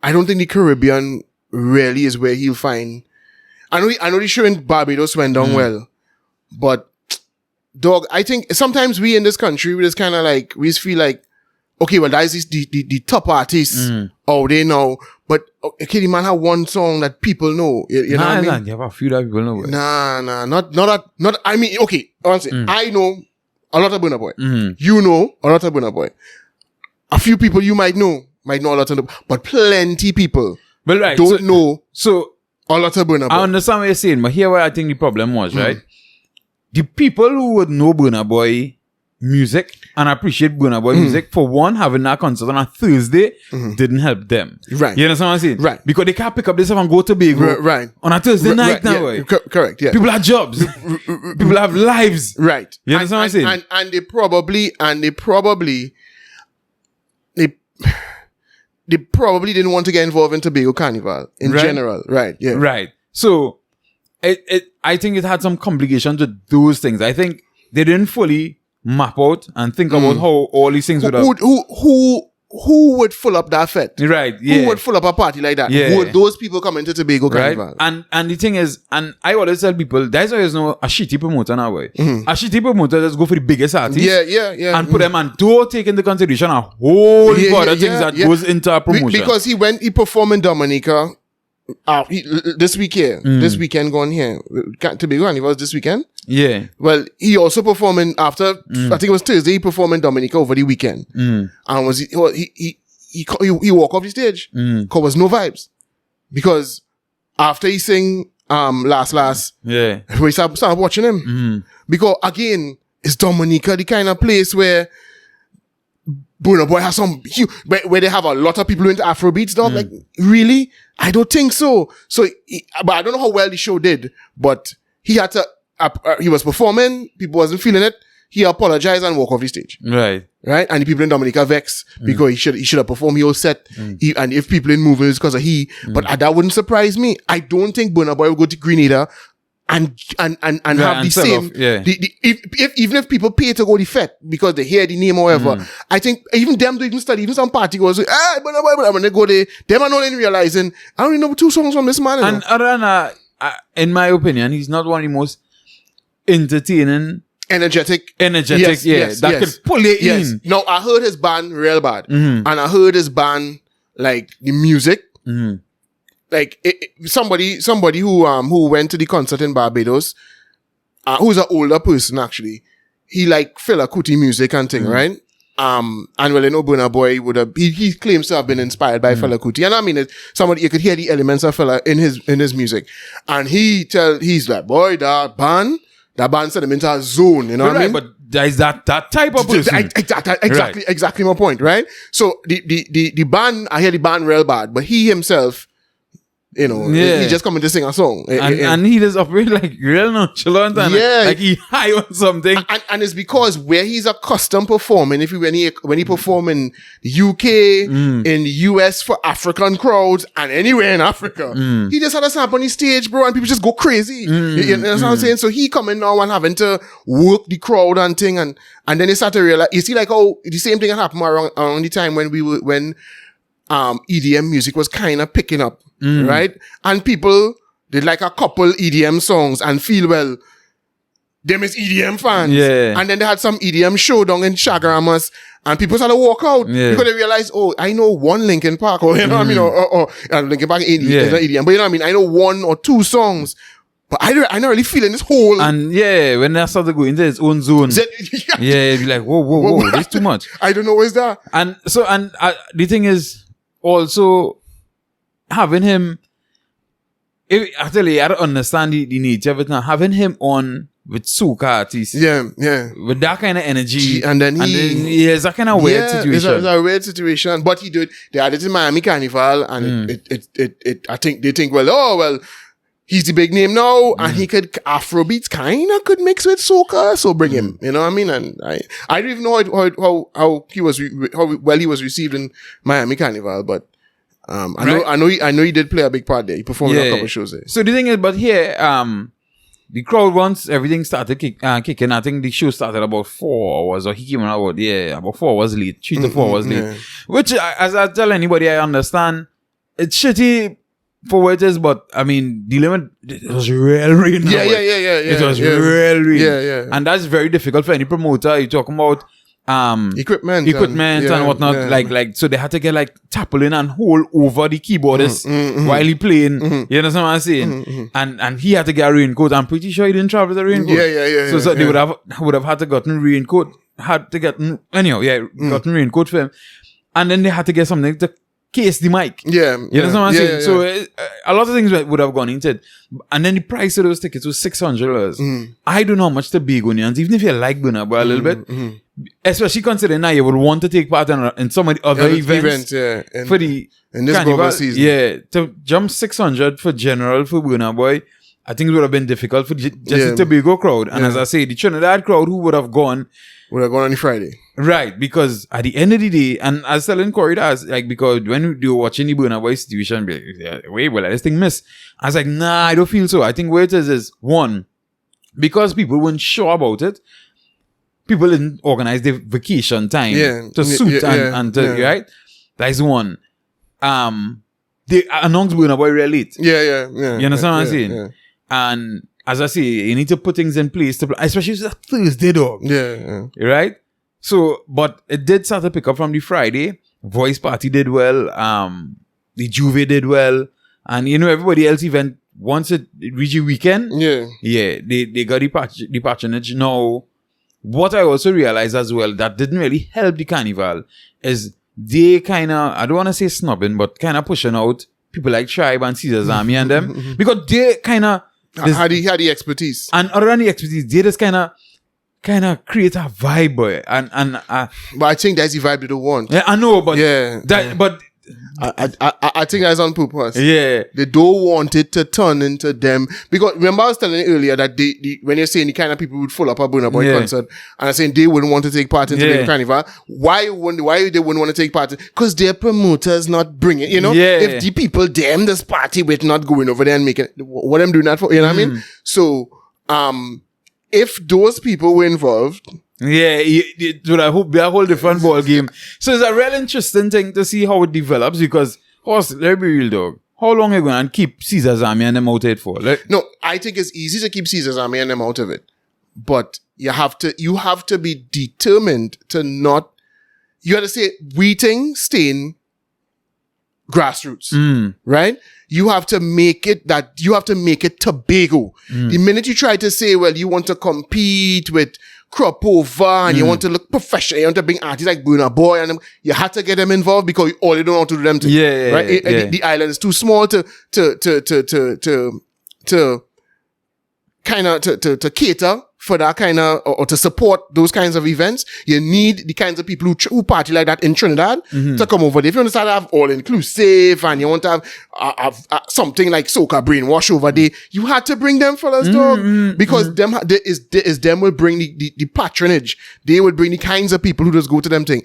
B: I don't think the Caribbean really is where he'll find. I know the show in Barbados went down well, but dog, I think sometimes we in this country, we just kind of like, we just feel like, okay, well, that is the top artists out there now, but okay, the man have one song that people know. You know what I mean?
A: You have a few that people know.
B: Not, I mean, okay, honestly, I know a lot of Burna Boy. You know a lot of Burna Boy. A few people you might know a lot of them, but plenty people don't know a lot of Burna Boy.
A: I understand what you're saying, but here where I think the problem was, right? The people who would know Burna Boy music and appreciate Burna Boy music, for one, having that concert on a Thursday didn't help them.
B: Right.
A: You understand what I'm saying?
B: Right.
A: Because they can't pick up this stuff and go to Tobago on a Thursday night now.
B: Yeah. Correct, yeah.
A: People have jobs. People have lives.
B: Right.
A: You understand what I'm saying?
B: And they probably didn't want to get involved in Tobago Carnival in general. Right. Yeah.
A: Right. So I think it had some complications with those things. I think they didn't fully map out and think about how all these things would have.
B: Who would fill up that fete?
A: Right, yeah.
B: Who would fill up a party like that?
A: Yeah.
B: Would those people come into Tobago Carnival?
A: Right? And the thing is, and I always tell people, that's why there's no a shitty promoter now. A shitty promoter, let's go for the biggest artists.
B: Yeah.
A: And put them and don't take into consideration a whole lot of things that goes into a promotion.
B: Because he performed in Dominica this weekend gone here. Tobago Carnival this weekend.
A: Yeah.
B: Well, he also performing after, I think it was Thursday, he performed in Dominica over the weekend. And he walked off the stage. Cause was no vibes. Because after he sing, last,
A: yeah,
B: we started watching him. Because again, it's Dominica, the kind of place where Burna Boy has where they have a lot of people into Afrobeats, dog. Like, really? I don't think so. But I don't know how well the show did, but he had to, he was performing, people wasn't feeling it. He apologized and walked off the stage.
A: Right.
B: And the people in Dominica vex because he should have performed his whole set. And if people in moving, it's because of he. But that wouldn't surprise me. I don't think Burna Boy will go to Grenada and have the same, even if people pay to go the fete because they hear the name or whatever, I think even them don't even study, even some party goes, when they go there, them are not even realizing, I only know 2 songs from this man.
A: And other than in my opinion, he's not one of the most entertaining,
B: energetic,
A: that could pull it in.
B: No, I heard his band real bad, and I heard his band, like, the music, like somebody who went to the concert in Barbados, who's an older person actually, he like Fela Kuti music and thing, right? And well, you know, Burna Boy he claims to have been inspired by Fela Kuti, and I mean, you could hear the elements of Fela in his music, and he's like, boy, that band sent him into a zone, you know what I mean?
A: But there is that type of person.
B: Exactly my point, right? So the band, I hear the band real bad, but he himself, you know, he just coming to sing a song.
A: And he just operate like real nonchalant and like he high on something.
B: And it's because where he's accustomed performing, when he perform in the UK, in the US for African crowds, and anywhere in Africa, he just had a snap on his stage, bro, and people just go crazy. You know what I'm saying? So he coming now and having to work the crowd and thing, and then they start to realize, you see, like, oh, the same thing happened around the time when EDM music was kind of picking up, right? And people did like a couple EDM songs and feel, well, them is EDM fans.
A: Yeah.
B: And then they had some EDM showdown in Shagaramas, and people started to walk out because they realized, oh, I know one Linkin Park, or you know what I mean, or Linkin Park is not EDM, but you know what I mean, I know 1 or 2 songs. But I not really feeling this whole.
A: And when they start to go into its own zone, it'd be like, whoa, there's too much.
B: I don't know what's that.
A: And so, the thing is, also having him, actually, I don't understand the nature of it now. Having him on with soca artists, with that kind of energy, and then it's that kind of weird situation.
B: It's a weird situation, but they had it in Miami Carnival, and I think they think, well, he's the big name now, and he could Afrobeats kind of could mix with soca, so bring him. You know what I mean? And I don't even know how well he was received in Miami Carnival, but I know he did play a big part there. He performed in a couple shows there.
A: So the thing is, but here, the crowd, once everything started kicking, I think the show started about 4 hours, or he came out about 4 hours late, 3 to 4 hours late. Which, as I tell anybody, I understand, it's shitty for what it is, but I mean, the limit, it was real rain. It was real rain.
B: Yeah.
A: And that's very difficult for any promoter. You're talking about
B: equipment
A: and whatnot. Like, so they had to get like tarpaulin and hold over the keyboardist while he playing. You understand what I'm saying? And he had to get a raincoat. I'm pretty sure he didn't travel with a raincoat. So they would have had to gotten raincoat. Gotten raincoat for him. And then they had to get something to case the mic. You know what I'm saying? So a lot of things would have gone into it. And then the price of those tickets was $600. I don't know how much Tobagonians, even if you like Burna Boy a little bit, especially considering now you would want to take part in some of the other events for the
B: in this
A: Carnival
B: season.
A: To jump 600 for general for Burna Boy, I think it would have been difficult for just the Tobago crowd. And as I say, the Trinidad crowd who would have gone
B: on the Friday.
A: Right, because at the end of the day, and I was telling Corey that, like, because when they were watching the Burna Boy situation, wait, will this thing miss? I was like, nah, I don't feel so. I think what it is one, because people weren't sure about it, people didn't organize their vacation time to suit right? That's one. They announced Burna Boy real late.
B: You
A: understand what I'm saying?
B: Yeah.
A: And as I say, you need to put things in place to, especially if it's a Thursday, dog. Right? So, but it did start to pick up from the Friday. Voice Party did well. The Juve did well. And, everybody else event, once it reached the weekend, they got the patronage. Now, what I also realized as well that didn't really help the carnival is they kind of, I don't want to say snubbing, but kind of pushing out people like Tribe and Caesar's Army and them. Because they kind of...
B: Had the expertise.
A: And other than the expertise, they just kind of create a vibe, boy. But
B: I think that's the vibe they don't want.
A: Yeah, I know, but but
B: I think that's on purpose.
A: Yeah.
B: They don't want it to turn into them. Because remember I was telling you earlier that when you're saying the kind of people would full up a Burna Boy concert, and I'm saying they wouldn't want to take part in the carnival. Why they wouldn't want to take part? Because their promoters not bringing, if the people them this party with not going over there and making, what I'm doing that for, you know what I mean? So, if those people were involved,
A: it would have be a whole different ball game. So it's a real interesting thing to see how it develops because, let's be real, dog. How long are you going to keep Caesar's Army and them out of it for?
B: No, I think it's easy to keep Caesar's Army and them out of it, but you have to be determined to not. You have to say we think staying grassroots, right? You have to make it Tobago. The minute you try to say, well, you want to compete with Crop Over and you want to look professional, you want to bring artists like Burna Boy and them, you have to get them involved because all you don't want to do them to. Right? The island is too small to cater for that kind of, or to support those kinds of events. You need the kinds of people who party like that in Trinidad to come over there. If you want to have all inclusive and you want to have something like Soca Brainwash over there, you had to bring them fellas, dog. Because them will bring the patronage. They will bring the kinds of people who just go to them thing.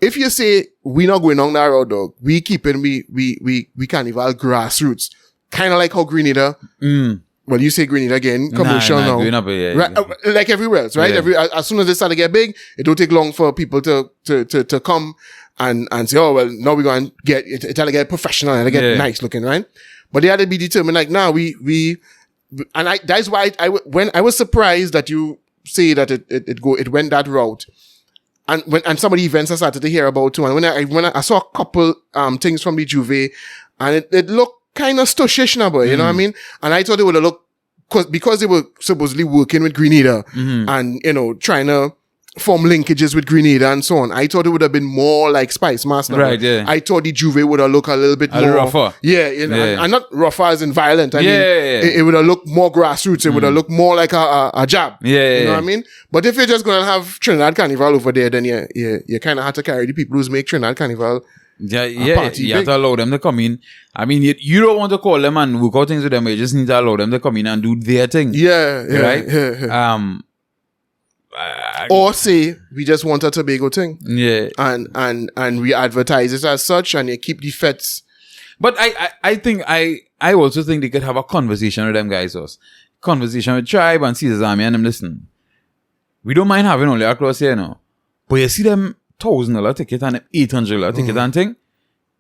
B: If you say, we not going on that road, dog, we keeping, we carnival grassroots. Kind of like how Grenada, well, you say Grenada again, commercial now. Right, like everywhere else, right? As soon as they start to get big, it don't take long for people to come and say, oh, well, now we're going to get professional and get nice looking, right? But they had to be determined, like, now that's why when I was surprised that you say that it went that route. And some of the events I started to hear about too. And when I saw a couple, things from the Juve and it looked kind of stushish now, you know what I mean? And I thought it would have looked, because they were supposedly working with Grenada and, trying to form linkages with Grenada and so on. I thought it would have been more like Spice Master.
A: Right, yeah.
B: I thought the Juve would have looked a little bit more
A: rougher.
B: Yeah, and not rougher as in violent. I mean, it would have looked more grassroots. It would have looked more like a jab. You know what I mean? But if you're just going to have Trinidad Carnival over there, then you kind of have to carry the people who make Trinidad Carnival. You have to allow them to come in. I mean, you don't want to call them and work out things with them, but you just need to allow them to come in and do their thing. Right? Or say, we just want a Tobago thing.
A: Yeah.
B: And we advertise it as such and you keep the fets.
A: But I also think they could have a conversation with them guys also. Conversation with Tribe and Caesar's Army and them listen. We don't mind having only across here now. But you see them $1,000 ticket and $800 ticket and thing.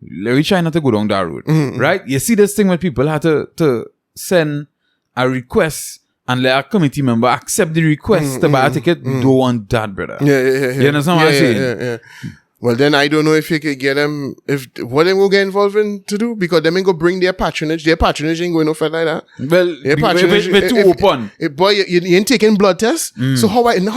A: We try not to go down that road. Right? You see this thing where people have to send a request and let a committee member accept the request to buy a ticket. Don't want that, brother. You understand what I'm saying?
B: Well, then I don't know if you could get them, what they will get involved in to do, because they ain't go bring their patronage. Their patronage ain't going no further like that.
A: Well, their patronage we're too open.
B: Boy, you ain't taking blood tests. So how I know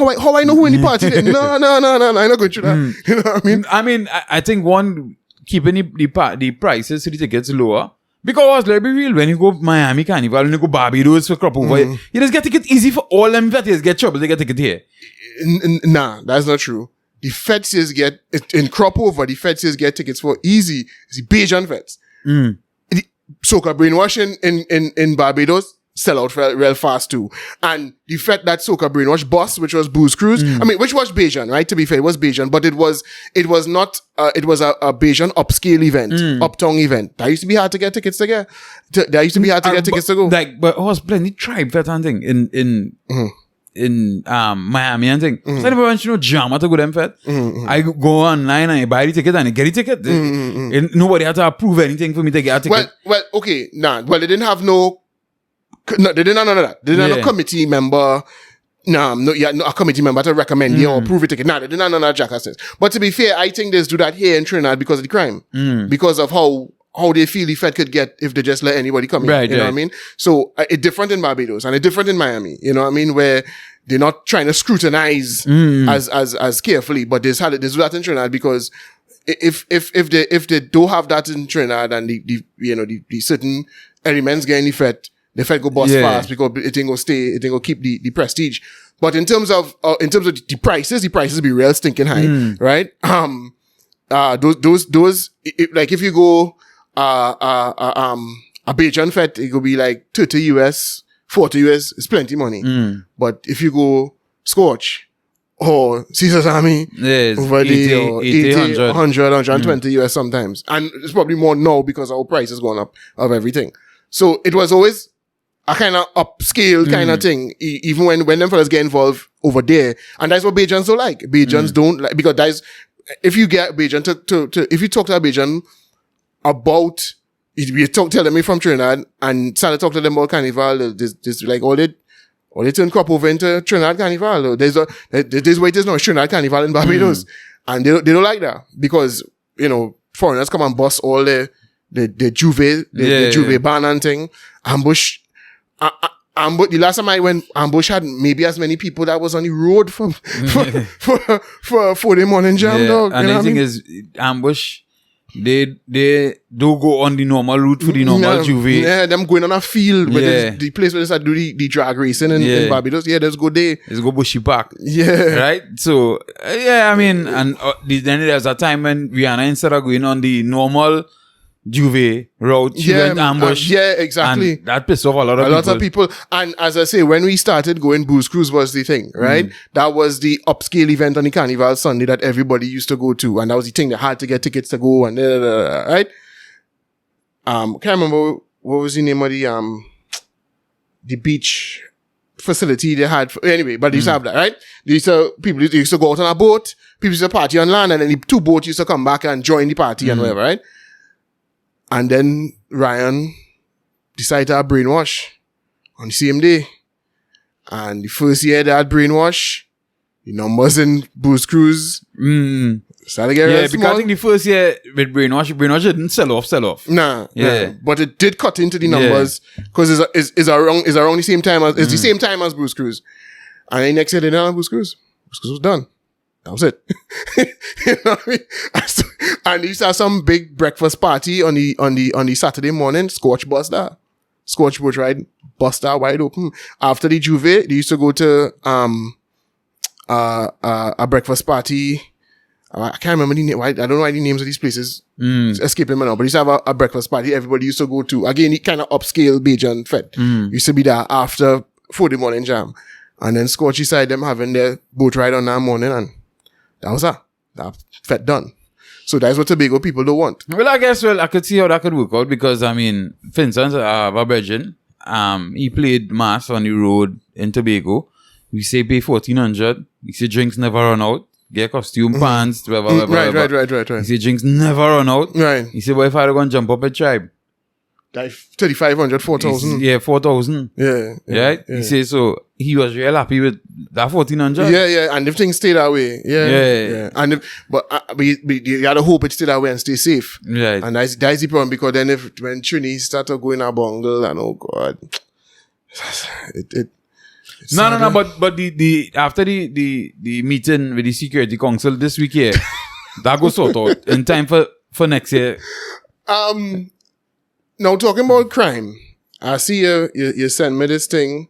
B: who in the party? No, I'm not going to that. You know what I mean?
A: I mean, I think one, keeping the prices to the tickets lower. Because let's be real, when you go Miami Carnival, when you go Barbados for Crop Over, you just get tickets easy for all them veterans get trouble, they get ticket here.
B: Nah, that's not true. The feds get, in Crop Over, the feds get tickets for easy. It's the Bajan vets. The Soca Brainwashing in Barbados sell out real fast too. And the fact that Soca Brainwash Boss, which was Booze Cruise, I mean, which was Bajan, right? To be fair, it was Bajan, but it was not, it was a Bajan upscale event, uptown event. That used to be hard to get tickets to get. That used to be hard to get tickets to go.
A: But it was plenty Tribe vet and thing in Miami and thing. So I never went to jam to go them fet. I go online and I buy the ticket and I get the ticket. And nobody had to approve anything for me to get a ticket.
B: Well, okay, nah. Well, they didn't have they didn't have none of that. They didn't have a committee member. A committee member to recommend you or approve a ticket. Nah, they didn't have none of that jackasses. But to be fair, I think they do that here in Trinidad because of the crime. Because of how they feel the Fed could get if they just let anybody come in. Right, you know what I mean? So it's different in Barbados and it's different in Miami. You know what I mean? Where they're not trying to scrutinize as carefully, but they do that in Trinidad because if they don't have that in Trinidad and the certain elements get any Fed, the Fed go bust fast because it ain't gonna keep the prestige. But in terms of the prices be real stinking high, right? like if you go, a Bajan Fete, it could be like 30 US, 40 US, it's plenty money. But if you go Scorch, or Caesar's Army, over 80, 100, 120 US sometimes. And it's probably more now because our price has gone up of everything. So it was always a kind of upscale kind of thing, even when them fellas get involved over there. And that's what Bajans don't like. Bajans don't like, because that's, if you get Bajan if you talk to a Bajan about, you tell them me from Trinidad and start to talk to them about Carnival, there's like all they turn crop over into Trinidad Carnival. There's why there's no Trinidad Carnival in Barbados. And they don't like that because, foreigners come and bust all the Juve ban and thing. Ambush, the last time I went, Ambush had maybe as many people that was on the road for the morning jam, dog.
A: And the thing is, Ambush, they do go on the normal route for the normal Juve.
B: Yeah, them going on a field where the place where they start do the drag racing in Barbados. Yeah, let's go there.
A: Let's go Bushy Park.
B: Yeah.
A: Right? So, I mean, and then there's a time when Rihanna instead of going on the normal Juve route, she went Ambush.
B: Exactly.
A: And that pissed off a lot of people.
B: And as I say, when we started going, Booze Cruise was the thing, right? That was the upscale event on the Carnival Sunday that everybody used to go to. And that was the thing, they had to get tickets to go and right? Can't remember what was the name of the beach facility they had. Anyway, but they used to have that, right? People used to go out on a boat, people used to party on land, and then the two boats used to come back and join the party and whatever, right? And then Ryan decided to have brainwash on the same day. And the first year they had brainwash, the numbers in Booze Cruise started getting real
A: because I think the first year with brainwash didn't sell off.
B: Nah. But it did cut into the numbers because it's around the same time as it's the same time as Booze Cruise. And then next year they didn't have Booze Cruise. Booze Cruise was done. That was it. You know what I mean? And they used to have some big breakfast party on the Saturday morning. Scotch boat ride, bus that wide open. After the Juve, they used to go to a breakfast party. I can't remember the name. I don't know the names of these places. It's escaping me now. But they used to have a breakfast party. Everybody used to go to. Again, the kind of upscale Bajan Fete. Used to be there after 4 the morning jam. And then Scotch decided them having their boat ride on that morning, and that was that Fete done. So that's what Tobago people don't want.
A: Well, I guess, I could see how that could work out because, I mean, for instance, I have a virgin. He played mass on the road in Tobago. We say pay $1,400. He say drinks never run out. Get costume, pants, whatever.
B: Right.
A: He say drinks never run out.
B: Right.
A: He say, well, if I go and jump up a tribe?
B: Like 3,500, 4,000.
A: Yeah, 4,000.
B: Yeah.
A: Right? He say, so he was real happy with that 1,400.
B: Yeah. And if things stay that way. Yeah. And you gotta hope it stay that way and stay safe.
A: Right.
B: And that's the problem, because then when Trini started going a bungle and oh God.
A: No, but the after the meeting with the Security Council this week here, that goes sort out in time for next year.
B: Now talking about crime, I see you sent me this thing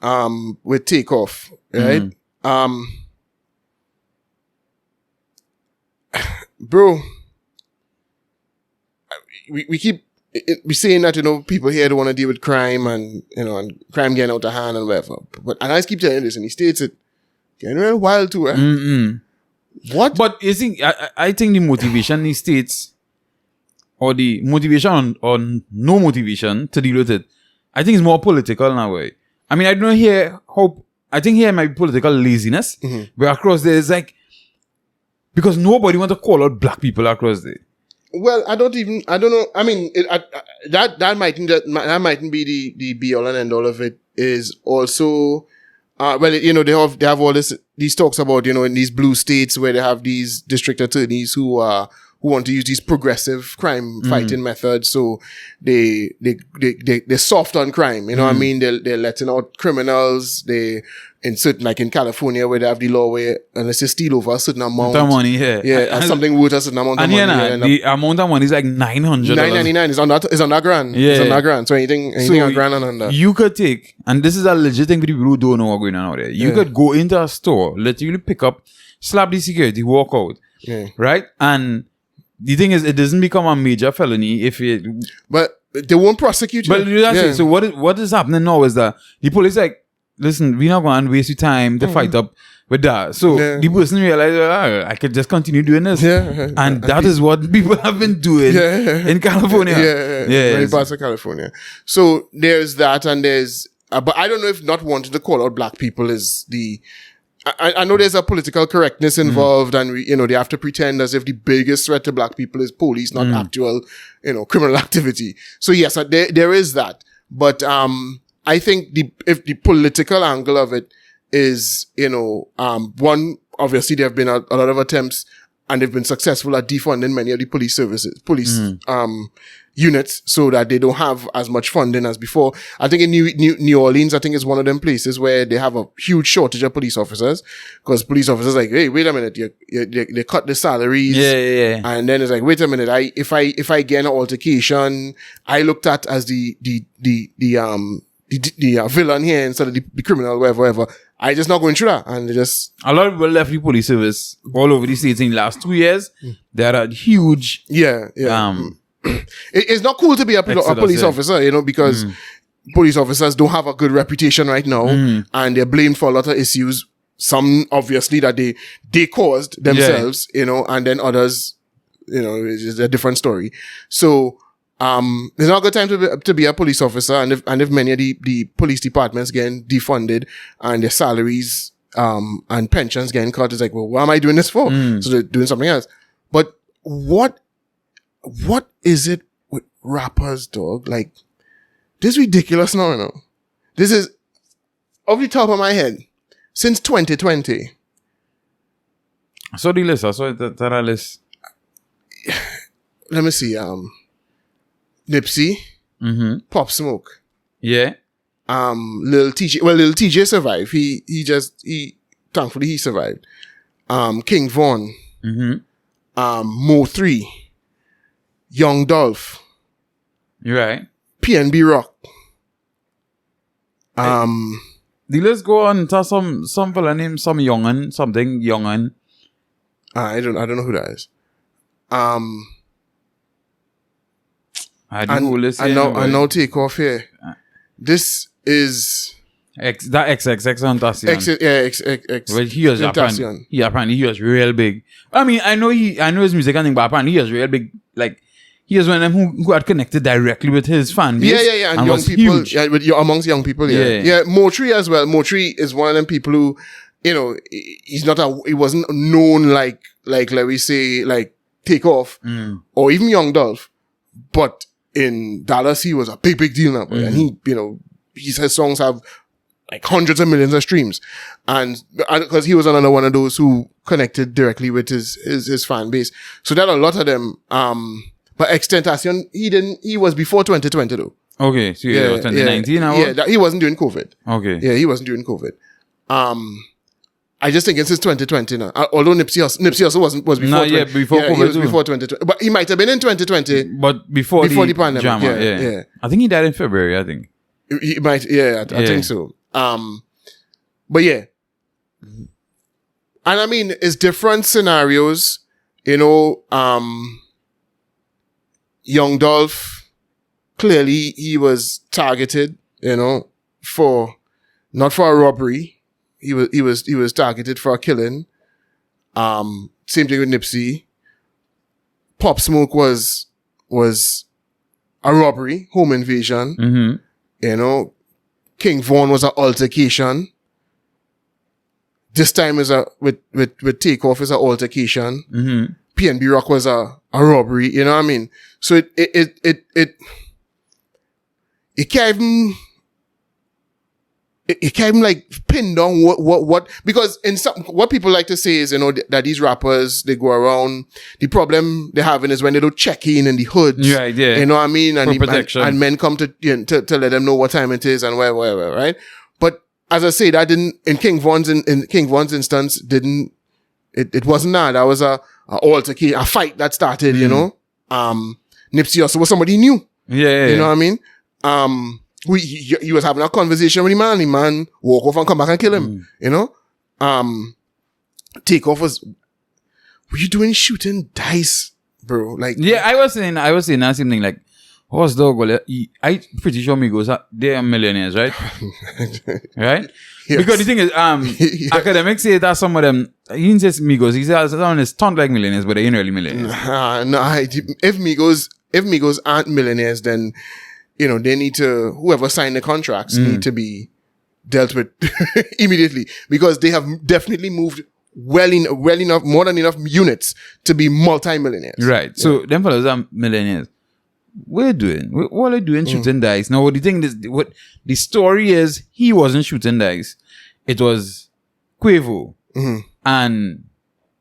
B: with TakeOff, right? Bro, we keep we saying that, people here don't want to deal with crime and, and crime getting out of hand and whatever. And I just keep telling you this, in the States, it getting real wild too, eh? What?
A: But you think, I think the motivation in the States, or the motivation or no motivation to deal with it, I think it's more political in a way. I mean, I don't hear how, I think here might be political laziness, but across there, it's like, because nobody want to call out black people across there.
B: Well, I don't know. I mean, that mightn't be the be all and end all of it. Is also, they have all these talks about, in these blue states where they have these district attorneys who want to use these progressive crime fighting methods. So they're soft on crime. You know what I mean? They're letting out criminals. In certain, like in California, where they have the law where unless you steal over a certain amount
A: of money,
B: and something worth a certain amount of money.
A: The amount of money is like $900.
B: $999 is on that grand. Yeah. It's on that grand. So anything a grand and under.
A: You could take, and this is a legit thing for people who don't know what's going on out there. You could go into a store, literally pick up, slap the security, walk out, right? And the thing is, it doesn't become a major felony if it...
B: But they won't prosecute you.
A: But so what is happening now is that the police like, listen, we're not going to waste your time to fight up with that. So the person realized, I could just continue doing this. And that is what people have been doing in California.
B: Many parts of California. So there's that, and there's... but I don't know if not wanting to call out black people is the... I know there's a political correctness involved, and they have to pretend as if the biggest threat to black people is police, not actual, criminal activity. So yes, there is that. But, I think if the political angle of it is, one, obviously there have been a lot of attempts and they've been successful at defunding many of the police units so that they don't have as much funding as before. I think in New Orleans, I think is one of them places where they have a huge shortage of police officers, because police officers are like, hey, wait a minute, they cut the salaries. And then it's like, wait a minute, if I get an altercation, I looked at as the villain here instead of the criminal, whatever. I just not going through that. And they just...
A: A lot of people left the police service all over the states in the last 2 years. There are huge...
B: It's not cool to be a police officer, because police officers don't have a good reputation right now, and they're blamed for a lot of issues. Some obviously that they caused themselves, and then others, it's a different story. So, it's not a good time to be a police officer, and if many of the police departments getting defunded and their salaries and pensions getting cut, it's like, well, what am I doing this for? So they're doing something else. But what is it with rappers, dog? Like, this is ridiculous now. This is off the top of my head since 2020.
A: I saw the list. I saw that list.
B: Let me see. Nipsey, Pop Smoke,
A: Lil
B: TJ. Well, Lil TJ survived. He thankfully he survived. King Von, Mo 3, Young Dolph.
A: You're right.
B: PNB Rock.
A: The list go on to some fella named something Young'un.
B: I don't know who that is.
A: I
B: know TakeOff here. This is
A: that XXX
B: X.
A: Well, he was real big. I mean, I know his music and thing, but apparently he was real big. Like, he was one of them who had connected directly with his fan base.
B: And young people, amongst young people, Motri as well. Motri is one of them people who, he wasn't known like let me say, like TakeOff or even Young Dolph, but in Dallas, he was a big deal now, and he, his songs have like hundreds of millions of streams, and because he was another one of those who connected directly with his fan base. So there are a lot of them. But XXXTentacion, he was before 2020 though.
A: Okay, so 2019.
B: He wasn't doing COVID.
A: Okay,
B: he wasn't doing COVID. I just think it's since 2020 now. Although Nipsey also was before.
A: Before COVID.
B: He was before 2020, but he might have been in 2020.
A: But before the pandemic.
B: Drama,
A: I think he died in February. I think
B: he might. I think so. But yeah, and I mean it's different scenarios. Young Dolph, clearly he was targeted. For not for a robbery. He was targeted for a killing. Same thing with Nipsey. Pop Smoke was a robbery, home invasion. King Von was an altercation. This time is with TakeOff is an altercation. PNB Rock was a robbery. You know what I mean? So it can't even. It can't even like pin down what because in some what people like to say is that these rappers they go around, the problem they're having is when they don't check in the hoods, you know what I mean, and men come to let them know what time it is and whatever, right? But as I say, that didn't in King Von's instance didn't it wasn't that was a altercation, a fight that started, Nipsey also was somebody new, you know what I mean, he was having a conversation with the man walk off and come back and kill him, TakeOff were you doing shooting dice, bro? Like,
A: yeah, I was saying that same thing. Like, horse dog. Well, I pretty sure Migos they are millionaires, right? Right? Yes. Because the thing is, academics say that some of them, he didn't say Migos. He says some of them stunt like millionaires, but they ain't really millionaires.
B: If Migos aren't millionaires, then they need to, whoever signed the contracts need to be dealt with immediately, because they have definitely moved well enough, more than enough units to be multi-millionaires.
A: Right. So them fellas are millionaires. What are they doing shooting dice? Now, what the thing is, what the story is, he wasn't shooting dice. It was Quavo and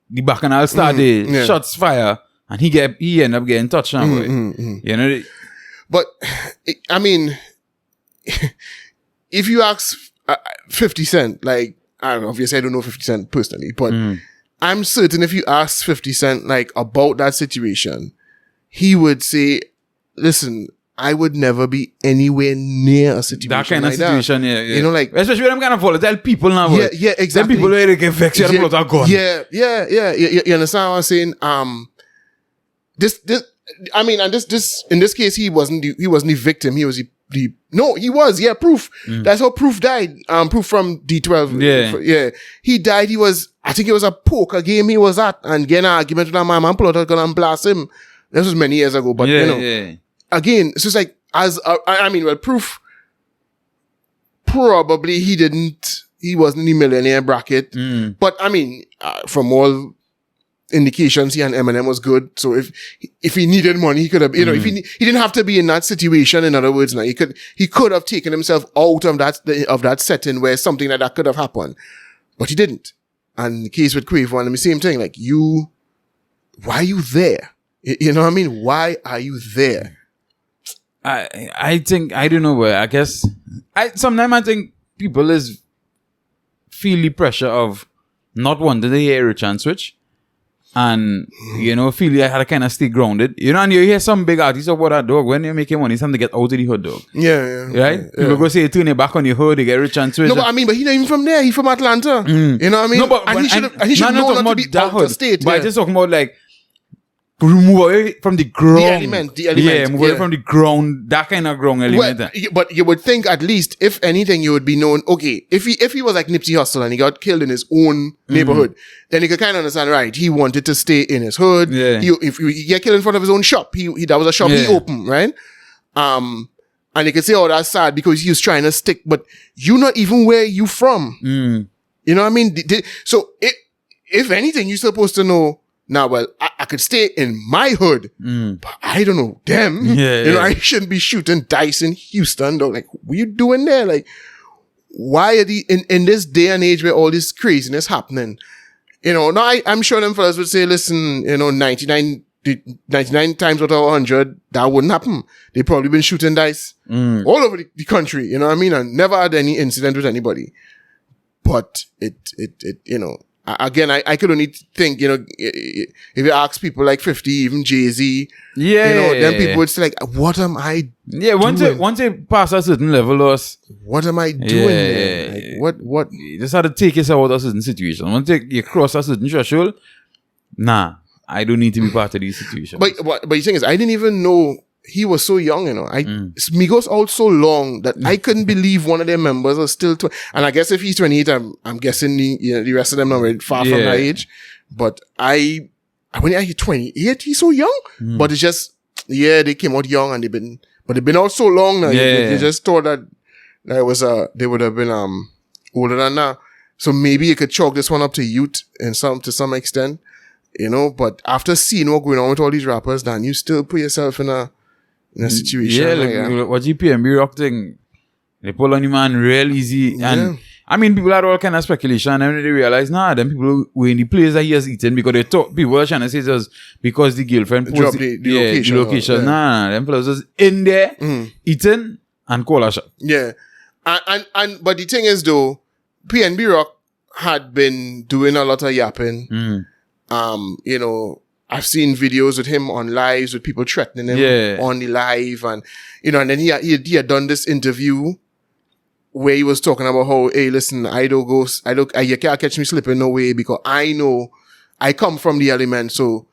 A: the Bacchanal started shots fire, and he ended up getting touched on.
B: But I mean, if you ask 50 Cent, like, I don't know, obviously I don't know 50 Cent personally, but I'm certain if you ask 50 Cent like about that situation, he would say, listen, I would never be anywhere near a situation
A: that kind
B: like
A: of situation,
B: that.
A: Yeah.
B: Like,
A: especially when them kind of volatile people now.
B: Yeah, exactly.
A: Them people where they get vexed, you gun.
B: Yeah. You understand what I'm saying? This in this case, he wasn't the victim. He was proof. That's how Proof died. Proof from D12. Yeah. He died. I think it was a poker game he was at, and getting an argument with a man pull out a gun and blast him. This was many years ago, but again, it's just like, Proof, probably he wasn't in the millionaire bracket, but from all indications, he and Eminem was good. So if he needed money, he could have, if he didn't have to be in that situation. In other words, now he could have taken himself out of that setting where something like that could have happened, but he didn't. And the case with Quavo, and the same thing, like, why are you there? You know what I mean? Why are you there?
A: I think, I don't know where, I guess, sometimes I think people feel the pressure of not wanting to hear Rich and Switch, and, feel like I had to kind of stay grounded. And you hear some big artists about that, dog, when they're making money, it's time to get out of the hood, dog.
B: Yeah.
A: Right? People go say, turn your back on your hood, they get Rich and Switch.
B: No, but but he's not even from there. He's from Atlanta. You know what I mean?
A: No, but
B: he should know not to be out of state.
A: But I'm just talking about, like, move away from the ground.
B: The element.
A: Yeah, move away from the ground, that kind of ground element.
B: Well, but you would think, at least, if anything, you would be known, okay, if he was like Nipsey Hussle and he got killed in his own neighborhood, then you could kind of understand, right, he wanted to stay in his hood.
A: Yeah.
B: If he get killed in front of his own shop, that was a shop he opened, right? And you could say, oh, that's sad because he was trying to stick, but you not even where you from. You know what I mean? So if anything, you're supposed to know, now, well, I could stay in my hood, but I don't know them. I shouldn't be shooting dice in Houston, though. Like, what are you doing there? Like, why are in this day and age where all this craziness happening? Now I'm sure them fellas would say, listen, 99 times out of 100, that wouldn't happen. They probably been shooting dice all over the country, you know what I mean? And never had any incident with anybody. But again, I could only think, if you ask people like 50, even Jay-Z, then people would say, like, what am I doing?
A: Once they pass a certain level,
B: what am I doing there? Like, what?
A: You just have to take yourself out of a certain situation. Once you cross a certain threshold, I don't need to be part of these situations.
B: But the thing is, I didn't even know he was so young, Migos out so long that I couldn't believe one of their members are still and I guess if he's 28, I'm guessing the rest of them are far from that age. But when I hit 28, he's so young. But it's just, they came out young and they've been out so long now. You just thought that they would have been older than that. So maybe you could chalk this one up to youth to some extent, but after seeing what going on with all these rappers, then you still put yourself in a situation.
A: What GPMB rock thing, they pull on you, man, real easy. And people had all kind of speculation, and then they realize, them people were in the place that he has eaten because they thought people were trying to say it was because the girlfriend
B: dropped the location.
A: Them fellas was in there eating and call a shot.
B: Yeah. But the thing is, though, PNB Rock had been doing a lot of yapping. I've seen videos with him on lives with people threatening him on the live, and and then he had done this interview where he was talking about how, hey, listen, you can't catch me slipping no way because I know I come from the element, so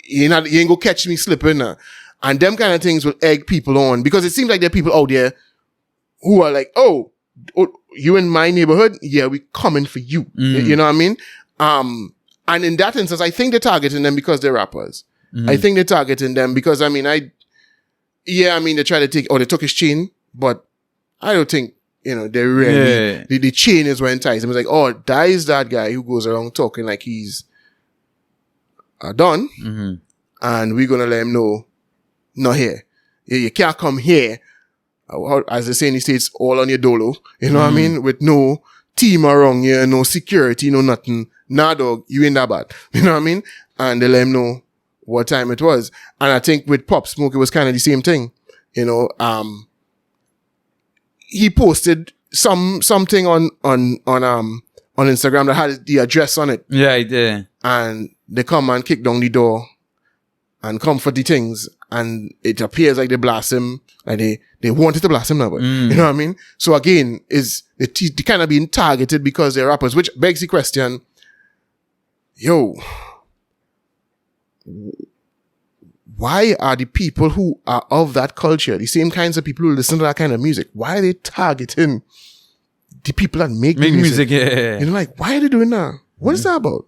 B: you ain't gonna catch me slipping. And them kind of things will egg people on, because it seems like there are people out there who are like, oh, you in my neighborhood? Yeah, we coming for you. You know what I mean? And in that instance, I think they're targeting them because they're rappers. I think they're targeting them because, I mean, they try to they took his chain, but I don't think, they really, the chain is what enticed him. It's like, oh, that is that guy who goes around talking like he's done, and we're going to let him know, not here. You can't come here, as they say in the States, all on your dolo, you know what I mean? With no team around you, no security, no nothing. Nah, dog, you ain't that bad. You know what I mean? And they let him know what time it was. And I think with Pop Smoke, it was kind of the same thing. He posted something on Instagram that had the address on it.
A: Yeah, he did.
B: And they come and kick down the door and come for the things. And it appears like they blast him. Like they wanted to blast him now, but you know what I mean? So again, they kind of being targeted because they're rappers, which begs the question, why are the people who are of that culture, the same kinds of people who listen to that kind of music, why are they targeting the people that make music?
A: Yeah.
B: Like, why are they doing that? What is that about?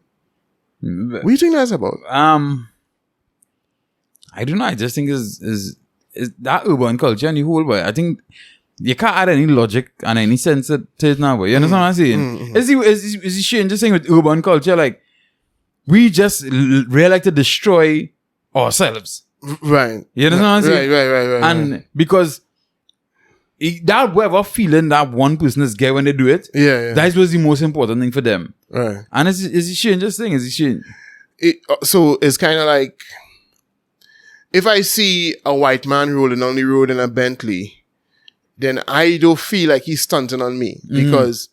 B: What do you think that's about?
A: I don't know. I just think is that urban culture and the whole way. I think you can't add any logic and any sense to it now. But you understand what I'm saying? Is the shit just saying with urban culture, like, we just really like to destroy ourselves.
B: Right.
A: You understand what I'm saying?
B: Right.
A: And because that whatever feeling that one person is get when they do it, that was the most important thing for them.
B: Right.
A: And it's a shame just thing. It's a shame.
B: So it's kind of like, if I see a white man rolling on the road in a Bentley, then I don't feel like he's stunting on me because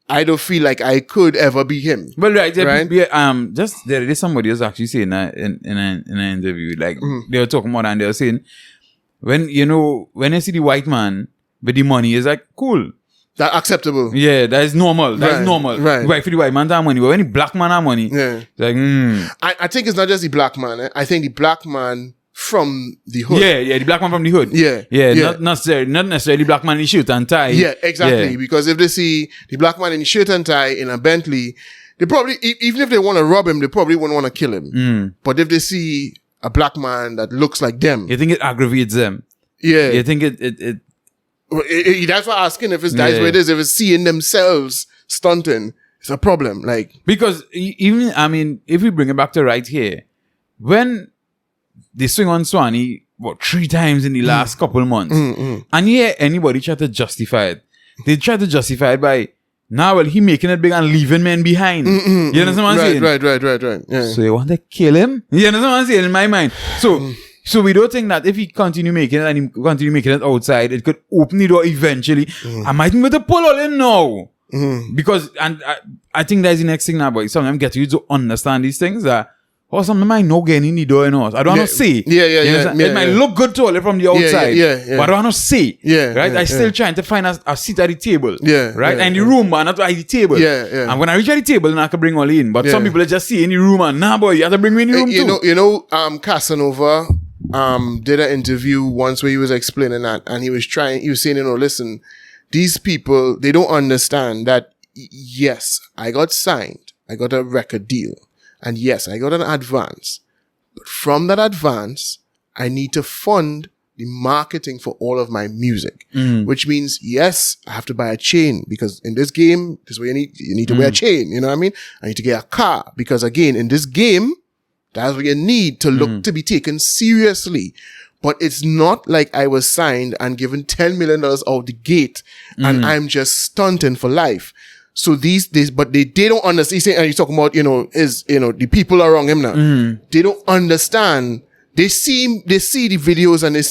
B: I don't feel like I could ever be him.
A: But right? Just there is somebody was actually saying that in an interview, like they were talking about and they were saying, when you see the white man with the money, it's like cool.
B: That acceptable.
A: Yeah, that is normal. That is normal.
B: Right.
A: For the white man to have money. But when the black man have money, it's like,
B: I think it's not just the black man. I think the black man from the hood.
A: Yeah, the black man from the hood.
B: Yeah.
A: Not necessarily black man in shirt and tie.
B: Yeah, exactly. Yeah. Because if they see the black man in shirt and tie in a Bentley, they probably, even if they want to rob him, they probably wouldn't want to kill him. But if they see a black man that looks like them,
A: you think it aggravates them?
B: Yeah.
A: You think it
B: that's why I'm asking if it's that's what it is. If it's seeing themselves stunting, it's a problem. Like,
A: because even, I mean, if we bring it back to right here, when they swing on Swanee, 3 times in the last couple months, and anybody try to justify it, they try to justify it by, he making it big and leaving men behind. You understand what I'm saying?
B: Right. Yeah.
A: So you want to kill him? You understand what I'm saying? In my mind. So we don't think that if he continue making it and he continue making it outside, it could open the door eventually. I might be able to pull all in now. Because, and I think that's the next thing now, but sometimes get you to understand these things that, something might not get in the door in us. I don't want to see. It might look good to all from the outside. But I don't want to see. Right? I still trying to find a seat at the table. Right? And the room, but not at the table. And when I reach at the table, then I can bring all in. But some people just see in the room and, boy, you have to bring me in the room too.
B: Casanova did an interview once where he was explaining that, and he was saying, listen, these people, they don't understand that, yes, I got signed, I got a record deal, and yes, I got an advance, but from that advance, I need to fund the marketing for all of my music, which means, yes, I have to buy a chain, because in this game, this is what you need to wear a chain, you know what I mean? I need to get a car, because again, in this game, that's what you need to look to be taken seriously. But it's not like I was signed and given $10 million out the gate and I'm just stunting for life. So but they don't understand. And you're talking about, the people around him now. They don't understand. They see the videos and they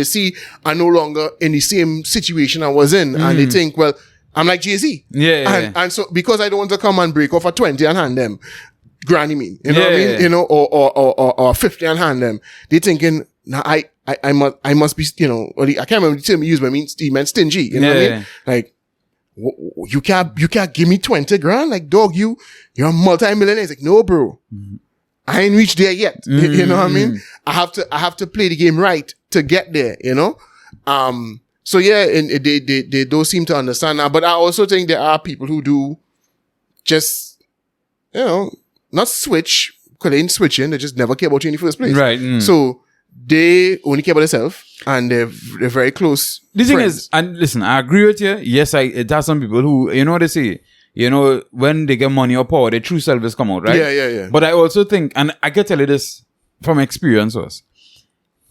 B: see I'm no longer in the same situation I was in. And they think, well, I'm like Jay-Z. And so because I don't want to come and break off a 20 and hand them, granny mean, you know what I mean? Or 50 and hand them. They thinking, I must be, I can't remember the term he used, but he meant stingy, you know what I mean? Like, you can't give me 20 grand? Like, dog, you're a multi-millionaire. He's like, no, bro. I ain't reached there yet. You know what I mean? I have to play the game right to get there, you know? So yeah, and they don't seem to understand that. But I also think there are people who do just, you know, not switch, because they ain't switching, they just never care about you in the first place.
A: Right.
B: So they only care about themselves, and they're very close.
A: The thing is, and listen, I agree with you. Yes, it has some people who, you know what they say, you know, when they get money or power, their true selves come out, right?
B: Yeah.
A: But I also think, and I can tell you this from experience was,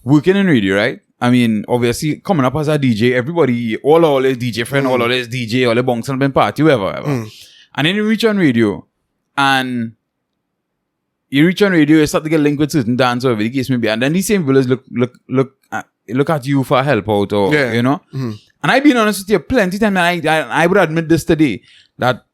A: working in radio, right? I mean, obviously, coming up as a DJ, everybody, all his DJ friend, all his DJ, all the bunks and party, whatever. And then you reach on radio, and you start to get linked with certain dance or whatever the case may be, and then these same fellas look at you for help out, or you know. And I've been honest with you plenty times, and I would admit this today, that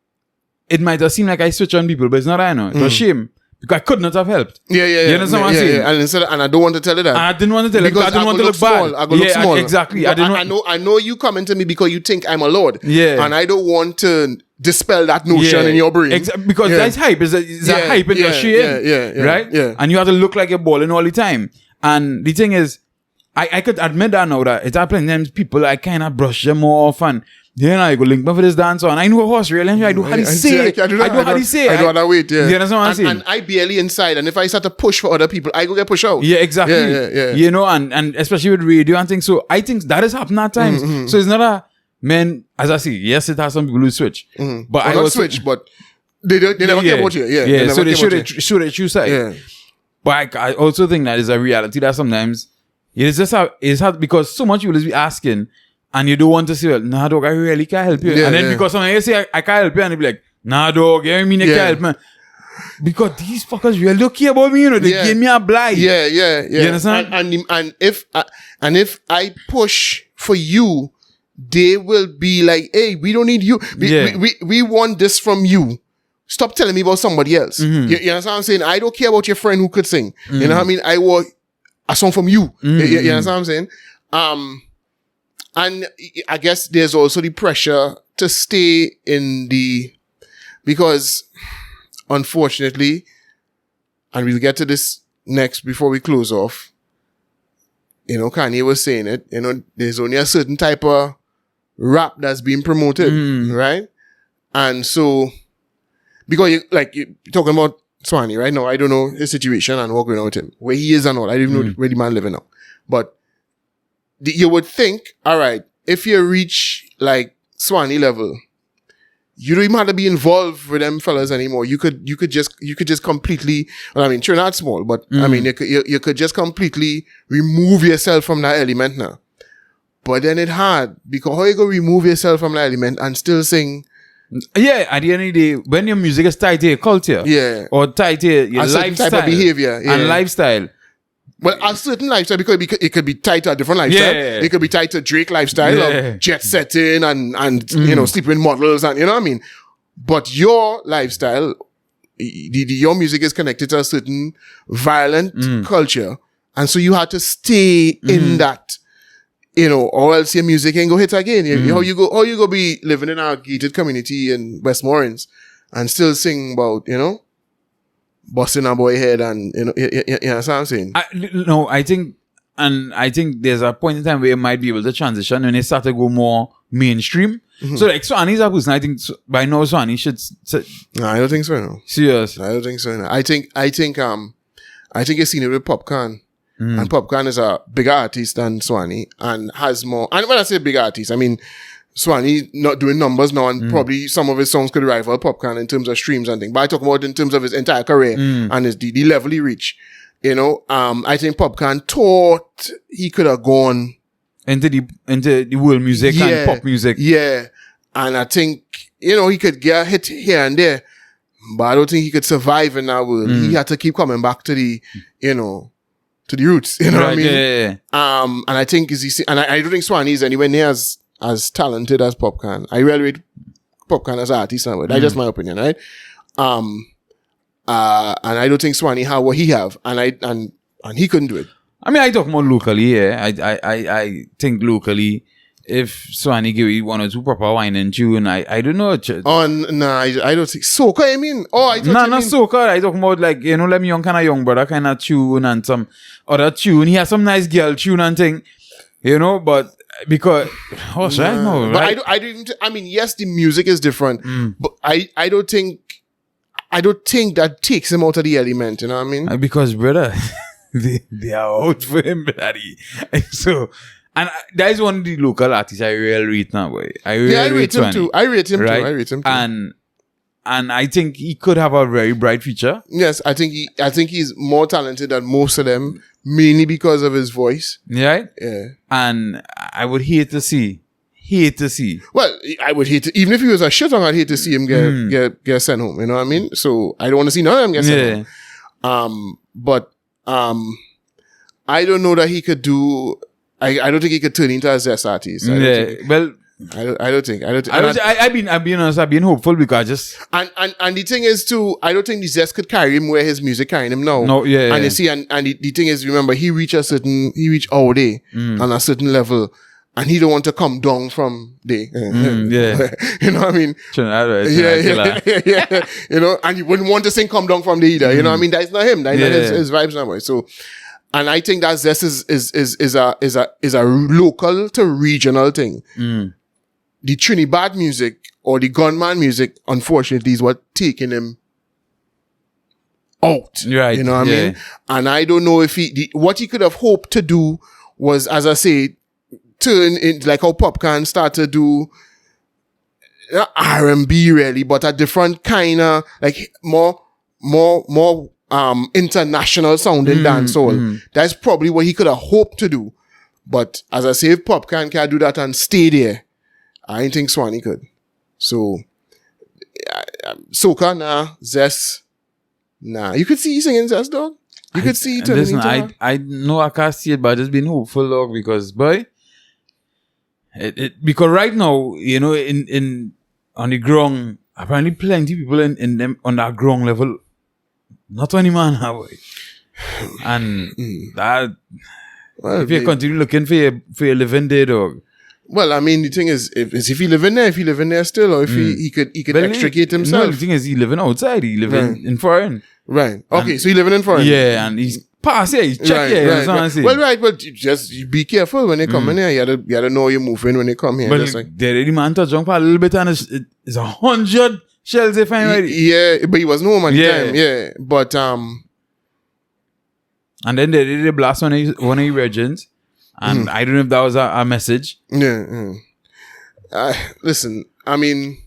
A: it might have seemed like I switch on people, but it's not. I know it was shame. Because I could not have helped.
B: Yeah.
A: You understand what I'm saying?
B: And I don't want to tell you that.
A: And I didn't want to tell you because I didn't want to look bad.
B: I look small.
A: Exactly.
B: I know you coming to me because you think I'm a lord.
A: Yeah.
B: And I don't want to dispel that notion in your brain.
A: Because that's hype. It's a hype in your shit.
B: Yeah.
A: Right?
B: Yeah.
A: And you have to look like you're balling all the time. And the thing is, I could admit that now, that it's happening. Then people, I kind of brush them off, and then I go link me for this dance on. I know a horse really. I do how they say it. I do how they say it.
B: I do how to wait, yeah.
A: You understand what I'm saying?
B: And I barely inside. And if I start to push for other people, I go get pushed out.
A: Yeah, exactly.
B: Yeah.
A: You know, and especially with radio and things. So I think that has happened at times. So it's not a, man, as I see, yes, it has some people who switch. But I also
B: switch, but they never care about you. Yeah.
A: So they show their true side.
B: Yeah.
A: But I also think that is a reality that sometimes it's just it's hard because so much people will be asking, and you don't want to say, well, nah, dog, I really can't help you. And then because somebody say, I can't help you, and they be like, nah, dog, you mean you can't help me? Because these fuckers really don't care about me, you know, they give me a blind.
B: Yeah.
A: You understand?
B: And if I push for you, they will be like, hey, we don't need you. We want this from you. Stop telling me about somebody else. You understand what I'm saying? I don't care about your friend who could sing. You know what I mean? I want a song from you. You understand what I'm saying? And I guess there's also the pressure to stay because unfortunately, and we'll get to this next before we close off, you know, Kanye was saying it, you know, there's only a certain type of rap that's being promoted, right? And so, because you're talking about Swanee right now, I don't know his situation and what's going on with him, where he is and all. I don't even know where the man living now. But you would think, all right, if you reach like Swanee level, you don't even have to be involved with them fellas anymore. You could just completely, well, I mean, you're not small, but I mean, you could just completely remove yourself from that element now. But then it's hard, because how you go remove yourself from that element and still sing?
A: Yeah, at the end of the day, when your music is tied to your culture, or tied to your lifestyle,
B: type of behavior,
A: and lifestyle.
B: Well, a certain lifestyle, because it could be tied to a different lifestyle. Yeah. It could be tied to Drake lifestyle of jet setting and you know, sleeping with models, and you know what I mean? But your lifestyle, your music is connected to a certain violent culture. And so you had to stay in that, you know, or else your music ain't go hit again. How you go be living in a gated community in Westmoreland and still sing about, you know, busting a boy head, and you know what I'm saying?
A: I think there's a point in time where you might be able to transition when they start to go more mainstream. So like Swanee's a person, I think by now Swanee should.
B: No, I don't think so. No.
A: Serious?
B: I don't think so. No. I think you've seen it with Popcorn. And Popcorn is a bigger artist than Swanee and has more. And when I say big artist, I mean Swanee not doing numbers now, and probably some of his songs could rival Popcorn in terms of streams and things. But I talk about in terms of his entire career and the level he reached. You know, I think Popcorn thought he could have gone
A: into the world music and pop music.
B: Yeah. And I think, you know, he could get hit here and there, but I don't think he could survive in that world. He had to keep coming back to the, you know, to the roots. You know what I mean?
A: Yeah.
B: And I think I don't think Swanee is anywhere near as talented as Popcorn. I really rate Popcorn as an artist. That's just my opinion, right? And I don't think Swanee had what he have, and he couldn't do it.
A: I mean, I talk more locally. Yeah, I think locally, if Swanee give you 1 or 2 proper wine and tune, I don't know.
B: I don't think soca. I mean, I thought
A: not soca. I talking about like let me young kind of young brother kind of tune and some other tune. He has some nice girl tune and thing, but because I know, right?
B: But I don't. I mean, yes, the music is different, but I don't think that takes him out of the element. You know what I mean?
A: Because brother, they are out for him, bloody. So. And that is one of the local artists I really rate now, boy. I rate
B: him too. I rate him too.
A: And I think he could have a very bright future.
B: Yes, I think he's more talented than most of them, mainly because of his voice.
A: Yeah.
B: Yeah.
A: And I would hate to see.
B: Well, I would hate to, even if he was a shit on, I'd hate to see him get sent home. You know what I mean? So I don't want to see none of them get sent home. But I don't know that he could do. I don't think he could turn into a Zest artist.
A: I don't think. I've been honest. I've been hopeful because
B: and the thing is too. I don't think the Zest could carry him where his music carrying him now.
A: No, yeah.
B: And you see, and the thing is, remember, he reached our day on a certain level, and he don't want to come down from there.
A: Yeah,
B: you know what I mean? Yeah. And you wouldn't want to sing "Come Down" from there either. You know what I mean? That's not him. That's not his vibes now. So. And I think that Zest is a local to regional thing. The Trinidad music or the gunman music, unfortunately, is what taking him out.
A: Right.
B: You know what I mean? And I don't know if what he could have hoped to do was, as I say, turn in like how Popcorn start to do R&B really, but a different kind of like more international sounding dancehall. That's probably what he could have hoped to do. But as I say, if Popcorn can't do that and stay there, I don't think Swanee could. So, soca, nah. Zest, nah. You could see he singing Zest, dog. You could see it.
A: Listen, I know I can't see it, but I just been hopeful, dog, because, boy, because right now, in on the ground, apparently plenty people in them on that ground level. Not only man, boy. And that, if you continue looking for your living day, dog.
B: Well, I mean, the thing is, if he living there still, or if he could extricate himself.
A: No, the thing is, he living outside. He living in foreign.
B: Right. Okay, so he living in foreign.
A: Yeah, and he's past here. He's check here. Right.
B: Well, right, but just be careful when they come in here. You gotta know you're moving when they come here.
A: But the man to jump a little bit, and it's 100 shells if I'm ready.
B: Yeah, but he wasn't home at the time. Yeah, but
A: and then they did a blast one of your regions, and I don't know if that was a message.
B: Yeah. Listen, I mean,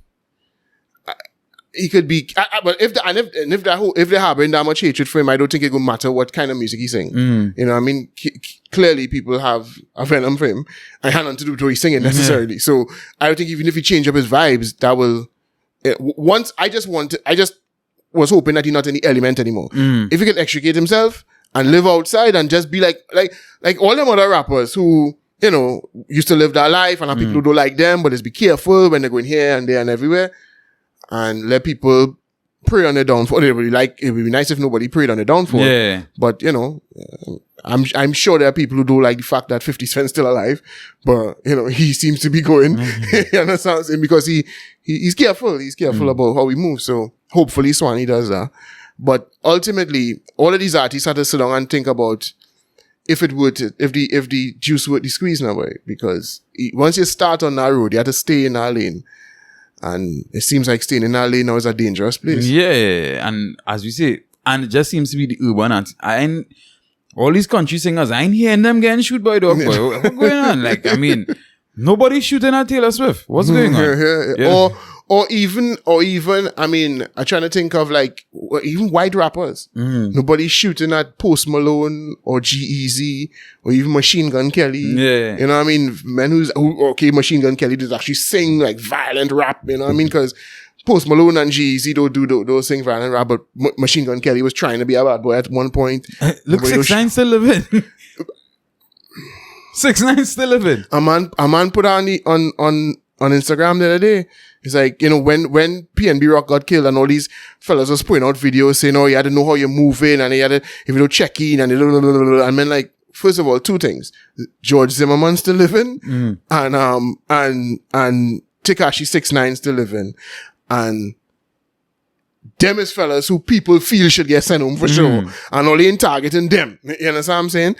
B: he could be, but if they're harboring that much hatred for him, I don't think it would matter what kind of music he's singing. You know, what I mean, clearly people have a venom for him, and had nothing to do with what he's singing necessarily. So I don't think even if he change up his vibes, that will. I just was hoping that he's not in the element anymore. If he could extricate himself and live outside and just be like all them other rappers who, used to live their life and have people who don't like them, but just be careful when they're going here and there and everywhere and let people pray on their downfall. It would be nice if nobody prayed on their downfall. Yeah. But, I'm sure there are people who don't like the fact that 50 Cent's still alive, but, he seems to be going, you understand? Because he's careful. He's careful about how he moves. So hopefully Swanee does that. But ultimately, all of these artists have to sit down and think about if the juice would squeeze in a way. Because once you start on that road, you have to stay in that lane. And it seems like staying in that lane now is a dangerous place.
A: Yeah. And as we say, and it just seems to be the urban and all these country singers, I ain't hearing them getting shoot by dog boy. What's going on? Nobody's shooting at Taylor Swift. What's going on?
B: Yeah. Or even, I'm trying to think of even white rappers. Nobody's shooting at Post Malone or G-Eazy or even Machine Gun Kelly.
A: Yeah.
B: You know what I mean? Men Machine Gun Kelly does actually sing violent rap, you know what I mean? Because Post Malone and G-Eazy don't sing violent rap, but Machine Gun Kelly was trying to be a bad boy at one point.
A: Look, 6ix9ine still living. 6ix9ine still living.
B: A man put on Instagram the other day. It's like, when PNB Rock got killed and all these fellas was putting out videos saying, you had to know how you're moving and if you don't check in and men first of all, two things. George Zimmerman still living, and Tekashi 6ix9ine still living, and them is fellas who people feel should get sent home for sure, and only in targeting them. You understand what I'm saying?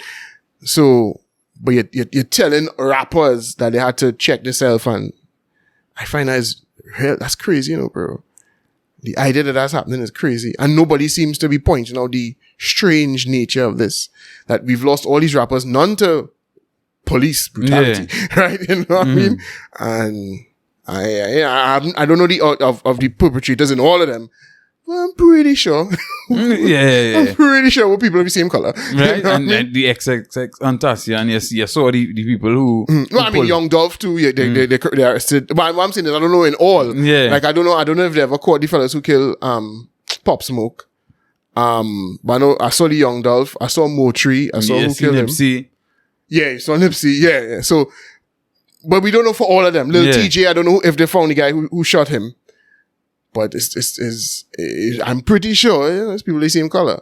B: So, but you're telling rappers that they had to check themselves, and I find that's crazy, bro. The idea that that's happening is crazy. And nobody seems to be pointing out the strange nature of this. That we've lost all these rappers, none to police brutality. Right? You know what I mean? And I don't know of the perpetrators in all of them. But I'm pretty sure. I'm pretty sure we're people of the same color.
A: Right?
B: You know
A: and the XXX Antasia, and you saw the people who...
B: I mean, Young Dolph too, they arrested. But what I'm saying is, I don't know in all.
A: Yeah.
B: Like, I don't know if they ever caught the fellas who killed Pop Smoke. But I know, I saw the Young Dolph, I saw Motri, I saw who killed
A: Nipsey.
B: him. Yeah, so Nipsey, yeah. So, but we don't know for all of them. Lil TJ, I don't know if they found the guy who shot him. But I'm pretty sure it's people of the same color.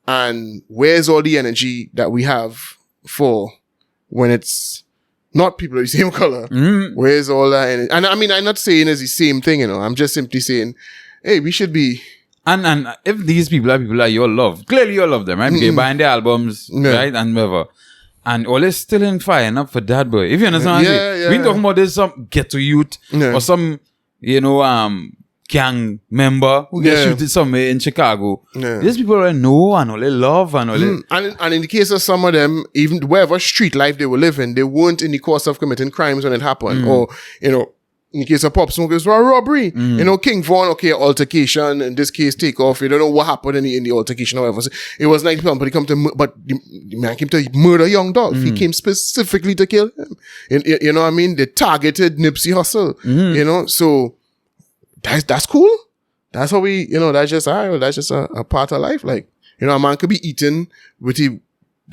B: And where's all the energy that we have for when it's not people of the same color? Where's all that energy? And I mean, I'm not saying it's the same thing, I'm just simply saying, hey, we should be. And
A: if these people are people that you all love, clearly you all love them, right? They're buying their albums, right? And whatever. And all is still in firing up for that boy. If you understand what I'm saying. We talking about this some ghetto youth or some, gang member who gets shooted somewhere in Chicago. These people all know and all they love and all
B: and in the case of some of them, even wherever street life they were living, they weren't in the course of committing crimes when it happened. Or, in the case of Pop Smoke, it was a robbery. King Von, altercation. In this case, Takeoff. You don't know what happened in the altercation or whatever. So it was like somebody come to, but the man came to murder Young Dolph. He came specifically to kill him. You know what I mean? They targeted Nipsey Hussle. So that's cool. That's how we, that's just a part of life. Like, a man could be eating with his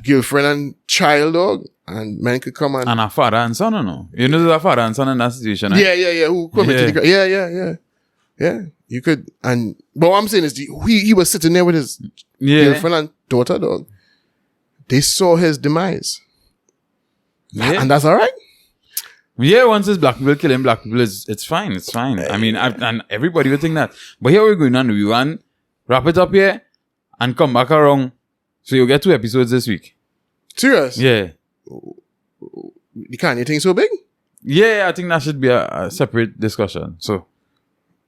B: girlfriend and child, dog, and man could come and
A: a father and son, or no? There's a father and son in that situation.
B: Yeah. Who committed the crime? Yeah. You could, but what I'm saying is, he was sitting there with his girlfriend and daughter, dog. They saw his demise. And that's all right.
A: Yeah, once it's black people killing black people, it's fine. I mean, and everybody will think that. But here we're going on. We want wrap it up here and come back around. So you'll get 2 episodes this week.
B: Serious?
A: Yeah.
B: You think so big?
A: Yeah, I think that should be a separate discussion. So